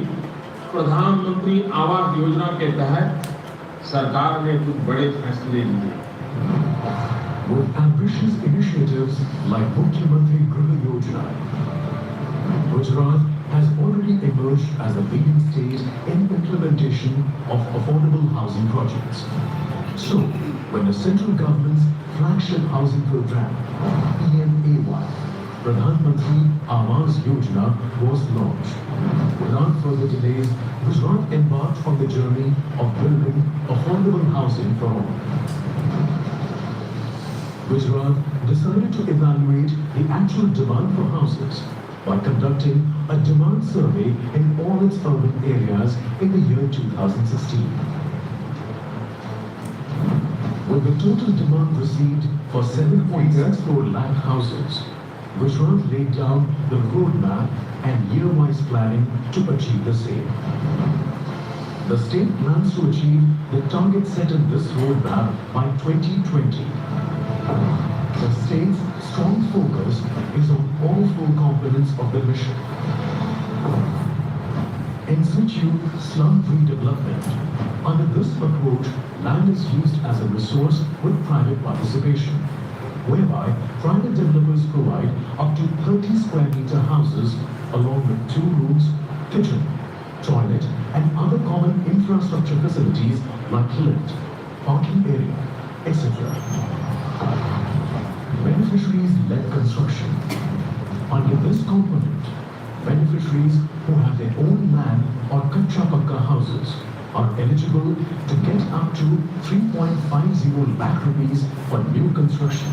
प्रधानमंत्री आवास योजना के तहत सरकार ने कुछ बड़े फैसले लिए. With ambitious initiatives like Mukhyamantri Griha Yojana, Gujarat has already emerged as a leading state in implementation of affordable housing projects. So, when the central government's flagship housing program, PMAY, Pradhan Mantri Awas Yojana, was launched, without further delays, Gujarat embarked on the journey of building affordable housing for all. Gujarat decided to evaluate the actual demand for houses by conducting a demand survey in all its urban areas in the year 2016. With the total demand received for 7.64 lakh houses, Gujarat laid down the roadmap and year-wise planning to achieve the same. The state plans to achieve the target set in this roadmap by 2020. The state's strong focus is on all four components of the mission. In situ slum redevelopment. Under this approach, land is used as a resource with private participation, whereby private developers provide up to 30 square meter houses along with 2 rooms, kitchen, toilet and other common infrastructure facilities like lift, parking area, etc. Beneficiaries-led construction. Under this component, beneficiaries who have their own land or kacha pakka houses are eligible to get up to 3.50 lakh rupees for new construction,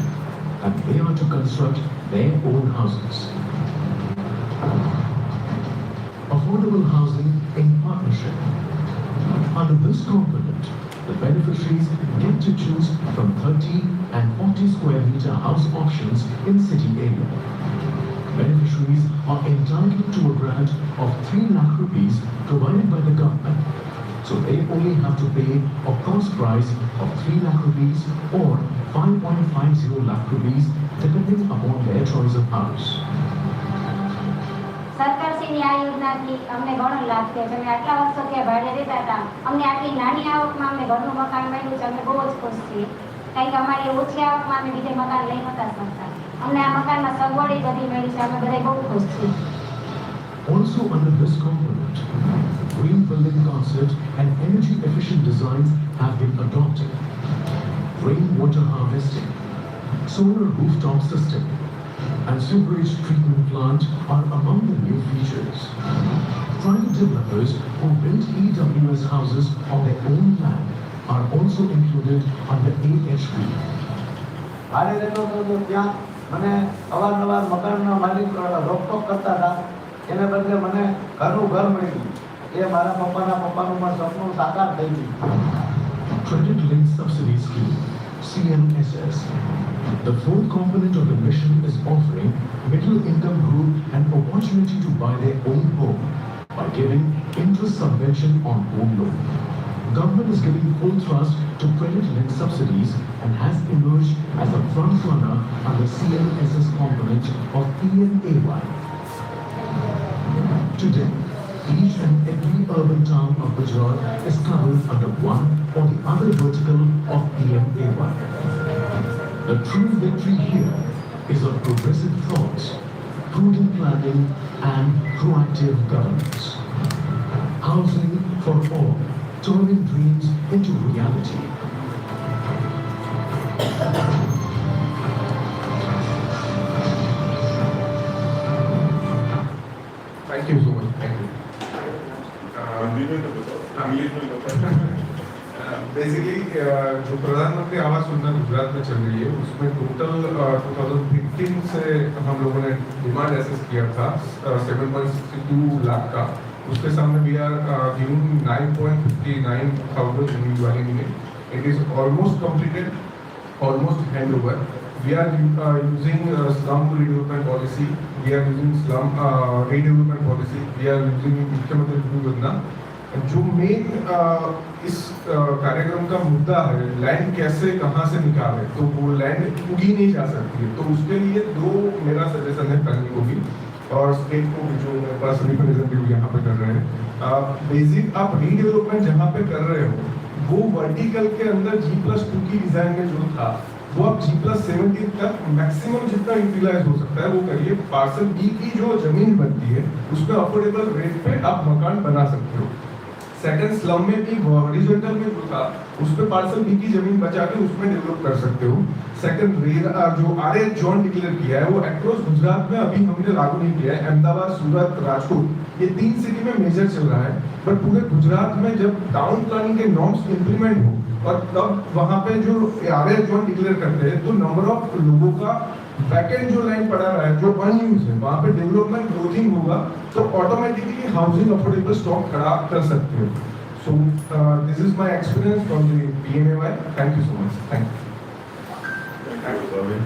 and they are to construct their own houses. Affordable housing in partnership. Under this component, the beneficiaries get to choose from 30 and 40 square meter house options in city area. Beneficiaries are entitled to a grant of 3 lakh rupees provided by the government. So they only have to pay a cost price of 3 lakh rupees or 5.50 lakh rupees depending upon their choice of house. સરકારશ્રીની આ યોજનાથી અમને ઘણો લાભ થયો છે. અમે આટલા વર્ષો ત્યાં ભાડે રહેતા હતા. અમને આટલી નાની આવકમાં અમને ઘરનું મકાન મળ્યું છે. અમે બહુ જ ખુશ છીએ. કારણ કે અમારી ઓછી આવકમાં અમે બીજે મકાન લઈ નહોતા શકતા. અમને આ મકાનમાં સગવડ બધી મળી છે. અમે બધા બહુ ખુશ છીએ. Also under this component, green building concept and energy efficient designs have been adopted. Rainwater harvesting, solar rooftop system, and sewerage treatment plant are among the new features. Private developers who build EWS houses on their own land are also included under AHB. ભાડે રહેતો હતો તો ત્યાં મને અવારનવાર મકાનના માલિક રોકટોક કરતા હતા. એને બદલે મને ઘરનું ઘર મળ્યું. એ મારા પપ્પાનું પણ સપનું સાકાર થઈ ગયું. Credit Linked Subsidy Scheme, CMSS. The fourth component of the mission is offering middle income group an opportunity to buy their own home by giving interest subvention on home loan. Government is giving full thrust to credit linked subsidies and has emerged as a front runner under CMSS component of PMAY. Today, each and every urban town of Gujarat is covered under one or the other vertical of PMAY. The true victory here is of progressive thoughts, prudent planning and proactive governance. Housing for all, turning dreams into reality. Thank you so much. Thank you. Hindi में तो बताओ, English में बताओ। Basically जो प्रधानमंत्री आवास योजना गुजरात में चल रही है उसमें टोटल 2015 से हम लोगों ने डिमांड एसेस किया था 7.62 लाख का. उसके सामने we are giving 9.59,000 individual unit. It is almost completed, almost handover. We are using slum redevelopment policy. We are using slum redevelopment policy. We are using मुख्यमंत्री योजना. जो मेन इस कार्यक्रम का मुद्दा है लैंड कैसे कहाँ से निकाले, तो वो लैंड उगी नहीं जा सकती है. तो उसके लिए दो मेरा सजेशन है पहले को भी और स्टेट को भी जो मेरे पास रिप्रेजेंटेटिव यहाँ पे कर रहे हैं. बेसिक आप रीडेवलपमेंट जहाँ पे कर रहे हो वो वर्टिकल के अंदर G+2 की डिजाइन में जो था वो आप G+17 तक मैक्सिमम जितना यूटिलाइज हो सकता है वो करिए. पार्सल बी की जो जमीन बनती है उसमें अफोर्डेबल रेट पे आप मकान बना सकते हो. सेकंड स्लम में भी हॉरिजॉन्टल में जो था उस पे पार्सल बी की जमीन बचा के उसमें डेवलप कर सकते हो. सेकंड जो आरएच जोन डिक्लेयर किया है वो अक्रॉस गुजरात में अभी हमने लागू नहीं किया है. अहमदाबाद, सूरत, राजकोट ये 3 सिटी में मेजर चल रहा है. बट पूरे गुजरात में जब टाउन प्लानिंग के नॉर्म्स इंप्लीमेंट हो और तब वहाँ पे जो आरएच जोन डिक्लेयर करते हैं तो नंबर ऑफ लोगों का बैकएंड जो लाइन पड़ा रहा है जो अनयूज है वहाँ पे डेवलपमेंट ग्रोथिंग होगा तो ऑटोमेटिकली हाउसिंग अफोर्डेबल स्टॉक खड़ा कर सकते हो. So this is my experience from the PMAY. Thank you so much. Thank you. Thank you, Praveen.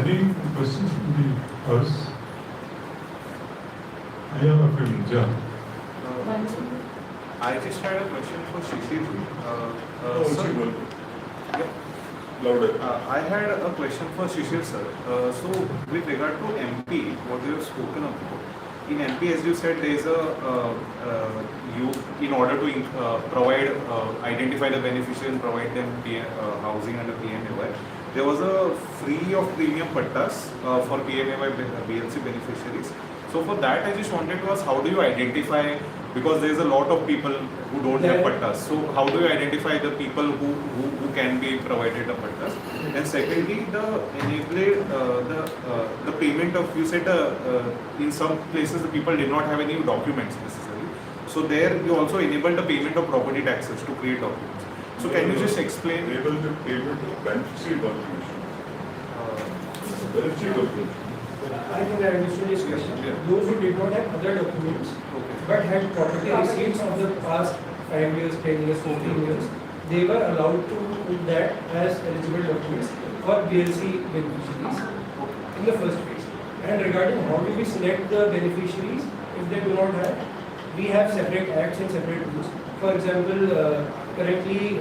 Any questions from the house? I have a friend, John. I just had a question for Shishir. No, Sir, Shibul, yeah. louder. I had a question for Shishir sir. So with regard to MP, what you have spoken about, in MP as you said there is you in order to provide, identify the beneficiary and provide them housing under PMAY, there was a free of premium pattas for PMAY BLC beneficiaries. So for that I just wanted to ask, how do you identify, because there is a lot of people who don't have pattas, so how do you identify the people who can be provided the pattas? And secondly, the payment of, you said in some places the people did not have any documents necessarily, so there you also enable the payment of property taxes to create documents. So can you just explain? Enable the payment of beneficiary contribution. Beneficiary contribution. I think I understood this question. Yeah. Those who did not have other documents but had property receipts of the past 5 years, 10 years, 14 years, they were allowed to put that as eligible documents for BLC beneficiaries in the first phase. And regarding how do we select the beneficiaries if they do not have, we have separate acts and separate rules. For example, currently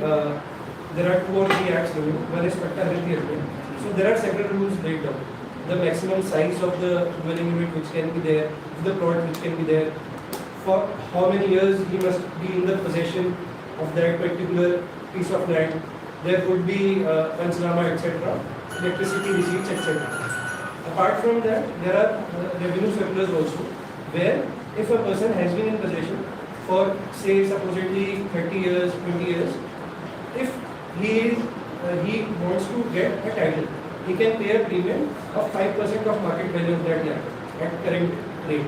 there are 2 or 3 acts running. One is Patta Healthy Husband. So there are several rules laid down. The maximum size of the dwelling unit which can be there, the plot which can be there, for how many years he must be in the possession of that particular piece of land. There could be Panchnama, etc., electricity receipts, etc. Apart from that, there are revenue circulars also, where if a person has been in possession for, say, supposedly 30 years, 20 years, if he wants to get a title, he can pay a premium of 5% of market value of that land at current rate.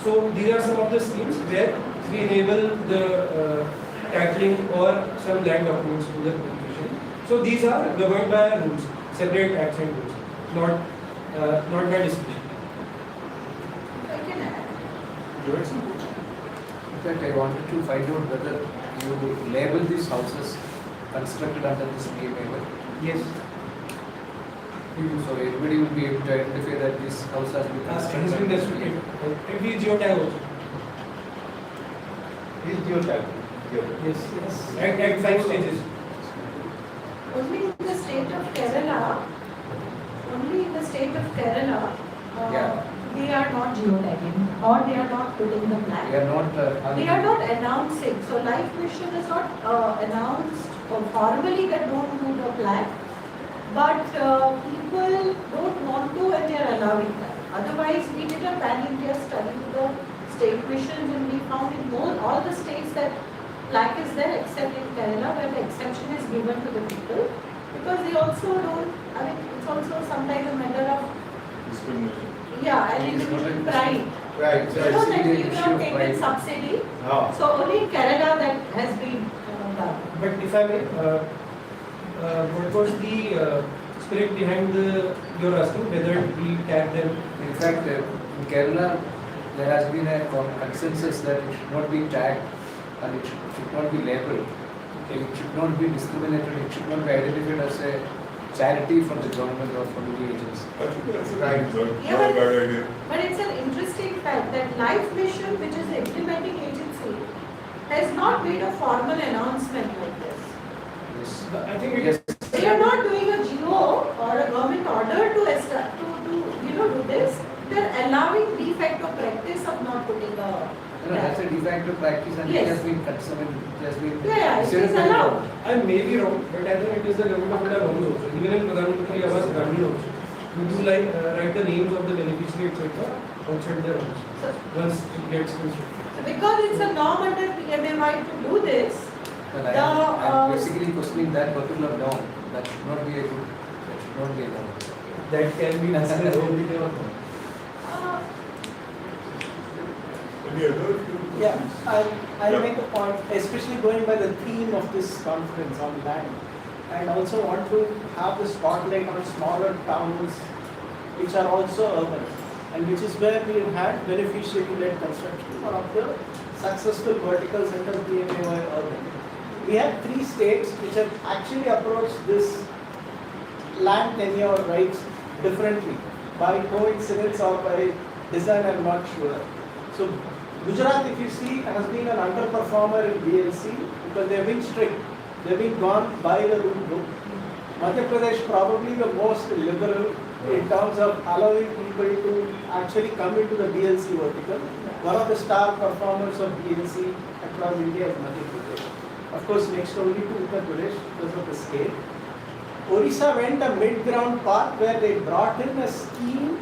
So these are some of the schemes where we enable the titling or some land documents to the beneficiary. So these are governed by rules, separate acts and rules, not by discretion. I can add. In fact, I wanted to find out whether you label these houses constructed under this PMAY. Yes. So everybody will be able to identify that this house has been Has constructed. been constructed. It will geotag also. Is geotag. Yes. At 5 stages. Only in the state of Kerala, Yeah. they are not geotagging or they are not putting the They flag. are not. They are not announcing. So Life Mission is not announced or formally that don't do the flag. But people don't want to and they are allowing that. Otherwise, we did a pan-India study with the state missions and we found in all the states that flag is there except in Kerala where the exception is given to the people. Because they also don't, I mean, it's also sometimes a matter of, Discrimination. yeah, an individual pride. Right. You know that you issue have of taken pride. subsidy. Ah. So only in Kerala that has been done. But if I may, what was the spirit behind your asking whether we tag them? In fact, in Kerala, there has been a consensus that it should not be tagged and it should not be labeled. It should not be discriminated. It should not be identified as a charity from the government or from the agency. I think that's a Right. Yeah, not a bad idea. But it's an interesting fact that Life Mission, which is the implementing agency, has not made a formal announcement like this. Yes. I think it Yes. They are not doing a GO or a government order to do this. They are allowing de facto practice of not putting a No, that's a de facto practice and it Yes. has been consumed, it has been. Yeah, it is considered by the allowed. government. I may be wrong, but I think it is the government of India rules also. Even in Pradhan Mantri Awas Gramin also. We do write the names of the beneficiary, etc. outside their homes So, once it gets constructed. so because it's a norm under PMAY to do this, Well, The, I'm basically questioning that particular norm. That should not be a good, that should not be a norm. That can be considered only their home. uh, Any other? Yeah, I'll Yeah. make a point, especially going by the theme of this conference on land. And also want to have the spotlight on smaller towns which are also urban and which is where we have had beneficiary-led construction, one of the successful verticals under PMAY urban. We have 3 states which have actually approached this land tenure rights differently, by coincidence or by design, I'm not sure. So Gujarat, if you see, has been an underperformer in BLC because they have been strict. They have been gone by the rule book. Madhya Pradesh probably the most liberal in terms of allowing people to actually come into the BLC vertical. One of the star performers of BLC across India is Madhya Pradesh. Of course, next only to Uttar Pradesh because of the scale. Orissa went a mid-ground path where they brought in a scheme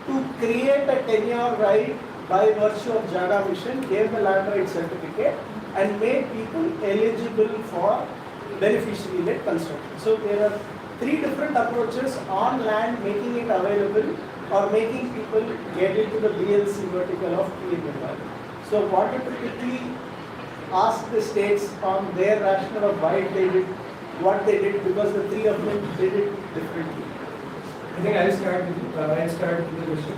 to create a tenure right by virtue of Jaga Mission, gave the land right certificate and made people eligible for beneficiary-led construction. So there are three different approaches on land, making it available or making people get into the BLC vertical of PMFI. So wanted to quickly ask the states on their rationale of why they did what they did, because the three of them did it differently. I think I'll start with the question.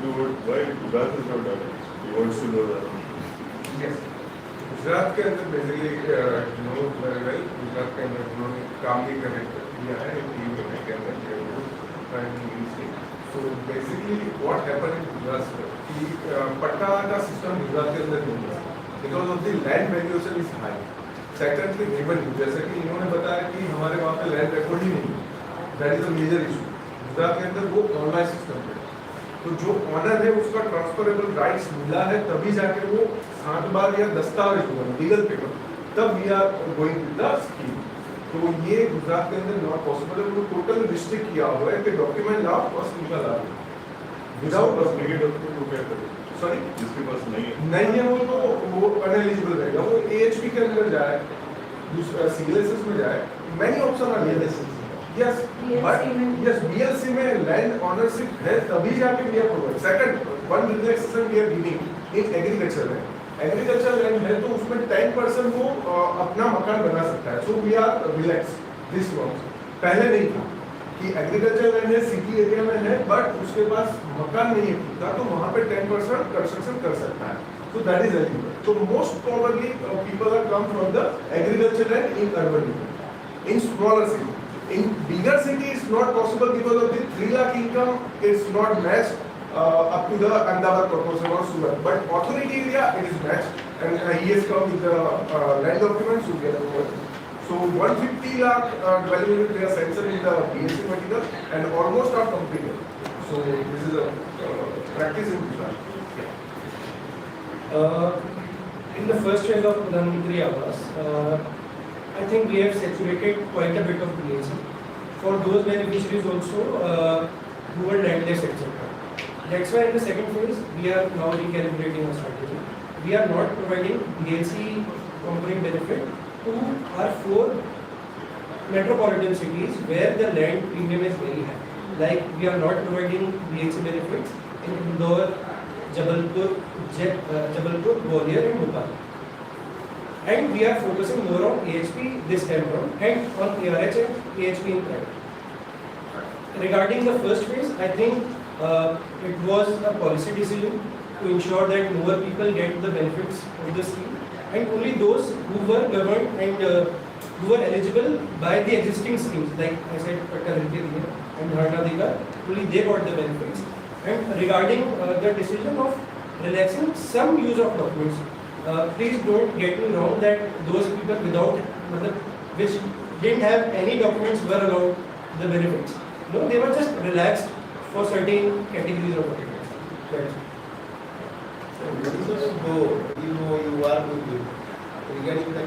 Why Gujarat is not done? He wants to know that. Yes. Gujarat के अंदर basically know very well Gujarat के अंदर उन्होंने काम भी connect किया है team के अंदर so basically what happened in Gujarat कि पट्टा का सिस्टम गुजरात के अंदर नहीं है because of the land valuation is high secondly revenue जैसे कि इन्होंने बताया कि हमारे वहाँ पे लैंड रिकॉर्ड ही नहीं है that is a major issue Gujarat के अंदर वो ऑनलाइन सिस्टम है तो जो ऑनर है उसका ट्रांसफरेबल राइट्स मिला है तभी जाके वो 7 बार या दस्तावेज हुआ लीगल पेपर तब we are going with the scheme तो ये गुजरात के अंदर नॉट पॉसिबल है वो टोटल रिस्ट्रिक्ट किया हुआ है कि डॉक्यूमेंट लाओ और स्कीम का लाओ विदाउट डॉक्यूमेंट क्या करें सॉरी जिसके पास नहीं है वो तो वो अनएलिजिबल रहेगा वो एएचपी के अंदर जाए दूसरा सीएलएसएस में जाए many option are yes but yes BLC में लैंड ऑनरशिप है तभी जाके we are provide second one relaxation we are giving in agriculture land agriculture land है तो उसमें 10% वो अपना मकान बना सकता है so we are relax this once पहले नहीं था कि एग्रीकल्चर लैंड है सिटी एरिया में है बट उसके पास मकान नहीं है खुद का तो वहाँ पे 10% कंस्ट्रक्शन कर सकता है so that is eligible so most probably people are come from the agriculture land in urban area in smaller city in bigger city it's not possible because of the 3 lakh income it's not matched up to the Ahmedabad proportion or Surat but authority area it is matched and he has come with the land documents together so 150 lakh dwelling units they are sanctioned in the BSC vertical and almost are completed so this is a practice in Gujarat. In the first phase of Pradhan Mantri Awas, I think we have saturated quite a bit of BLC for those beneficiaries also who were landless, etc. That's why in the second phase we are now recalibrating our strategy. We are not providing BLC component benefit to our 4 metropolitan cities where the land premium is very high. Like we are not providing BLC benefits in Indore, Jabalpur, Gwalior and Bhopal. And we are focusing more on AHP this time around and on ARH and AHP in private. Regarding the first phase, I think it was a policy decision to ensure that more people get the benefits of the scheme and only those who were governed and who were eligible by the existing schemes like I said Paternity and Dharna, only they got the benefits. And regarding the decision of relaxing some use of documents, please don't get me wrong that those people without which didn't have any documents were allowed the benefits. No, they were just relaxed for certain categories of documents. You are regarding the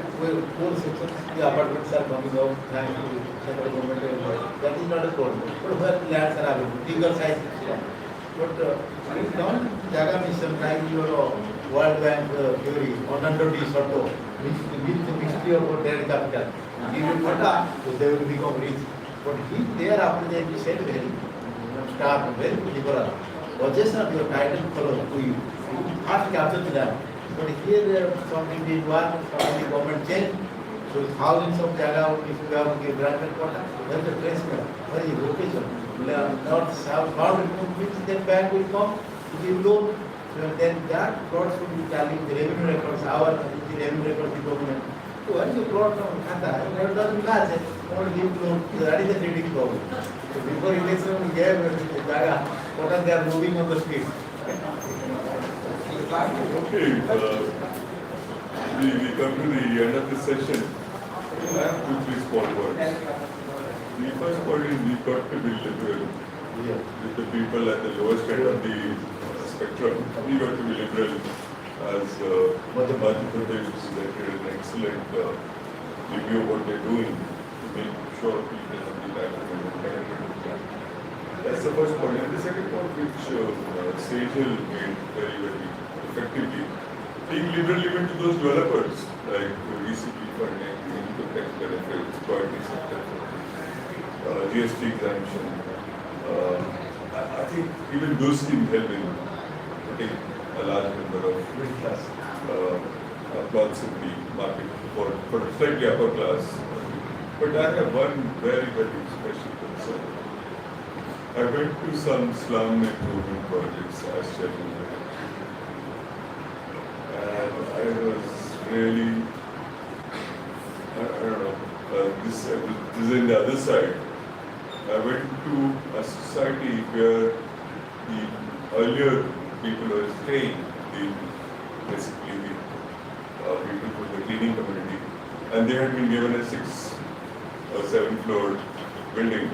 4 sections, the apartments are coming out thanks to central government. That is not a problem. But where lands are available, bigger size. But when it comes to Jaga Mission, like your World Bank theory, 100 Soto, which with the mystery of their capital, give it quota, so they will become rich. But if they are after they be said very start very liberal, possession of your title follows to you. You can't capture to them. But here something did work, something the government changed. So thousands of Jaga, if you have a granted quota, there is a placement, where is the location? Not south, which then bank will come to give loan, then that plot should be tallying the revenue records, our the revenue records, the government. So when you plot from Khata, it doesn't match it, only give loan, that is the trading problem. So before election, we gave Jaga, what are they are moving on the street. Okay, we come to the end of the session. I have 2-3 small words. The first point is we've got to be liberal with the people at the lowest end of the spectrum. We've got to be liberal as Madhya Pradesh presented an excellent review of what they're doing to make sure people have the background. That's the first point. And the second point, which Sejal made very, very effectively, being liberal even to those developers like ECP funding, income tax benefits, priority sector, GST exemption. I think even those schemes help in putting a large number of middle class plots in the market for slightly upper class. But I have one very, very special concern. I went to some slum improvement projects as chairman, and I was really, I don't know, this is in the other side. I went to a society where the earlier people were staying, basically the people from the cleaning community, and they had been given a 6 or 7 floor building.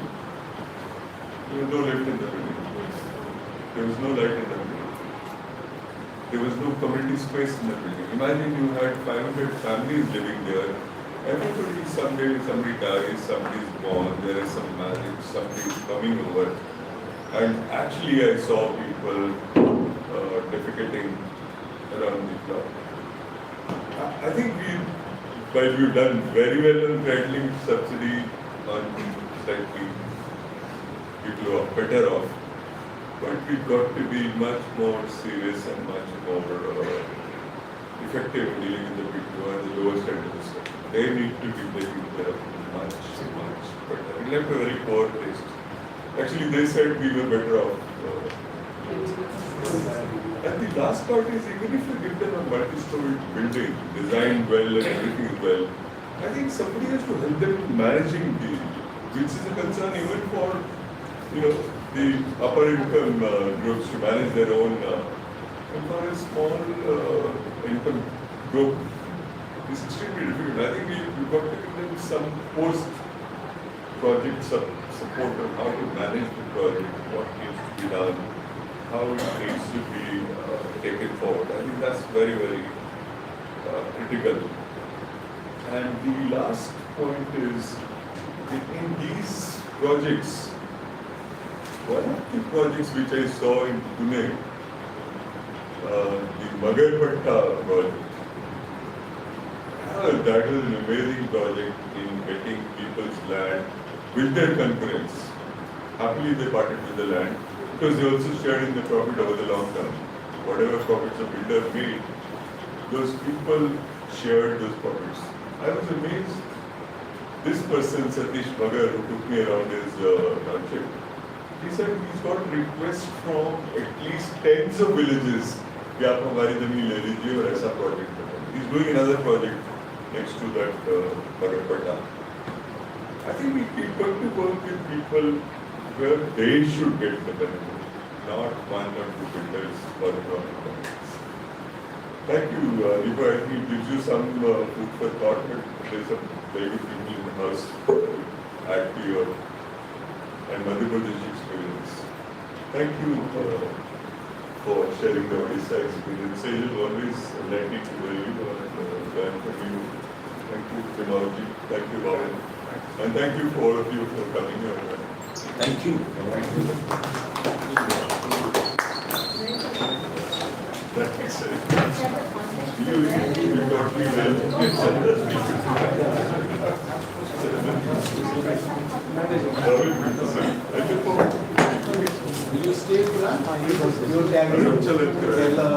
There was no lift in the building. There was no light in the building. There was no community space in the building. Imagine you had 500 families living there. Everybody, someday somebody dies, somebody is born, there is some marriage, somebody is coming over. And actually I saw people defecating around the block. I think we've done very well on cradling subsidy on slightly people who are better off, but we've got to be much more serious and much more effective in dealing with the people who are the lowest end of the spectrum. They need to be taken care of much, much better. We left a very poor taste. Actually, they said we were better off. And the last part is, even if you give them a multi-story building, designed well and everything is well, I think somebody has to help them in managing which is a concern even for the upper income groups to manage their own, and for a small income group, it's extremely difficult. I think we've got to give them some post-project support on how to manage the project, what needs to be done, how it needs to be taken forward. I think that's very, very critical. And the last point is, in these projects, one of the projects which I saw in Pune, the Magarpatta project, that was an amazing project in getting people's land with their concurrence. Happily they parted with the land because they also shared in the profit over the long term. Whatever profits the builder made, those people shared those profits. I was amazed. This person, Satish Magar, who took me around his township, he said he's got requests from at least tens of villages. Project. He's doing another project next to that Magarpatta. I think we've got to work with people where they should get the benefit, not 1 or 2 builders for the profit. Thank you, Nipa. I think it gives you some food for thought, but there's some very good people in the house add to your and Madhya Pradesh experience. Thank you for sharing the Odisha experience. Sejal always led me to where you and learn from you. Thank you, Vinodji. Thank you, Bhavan. And thank you for all of you for coming here. Thank you. That makes sense. You got me well. Will you stay for that? Arunachal and Kerala.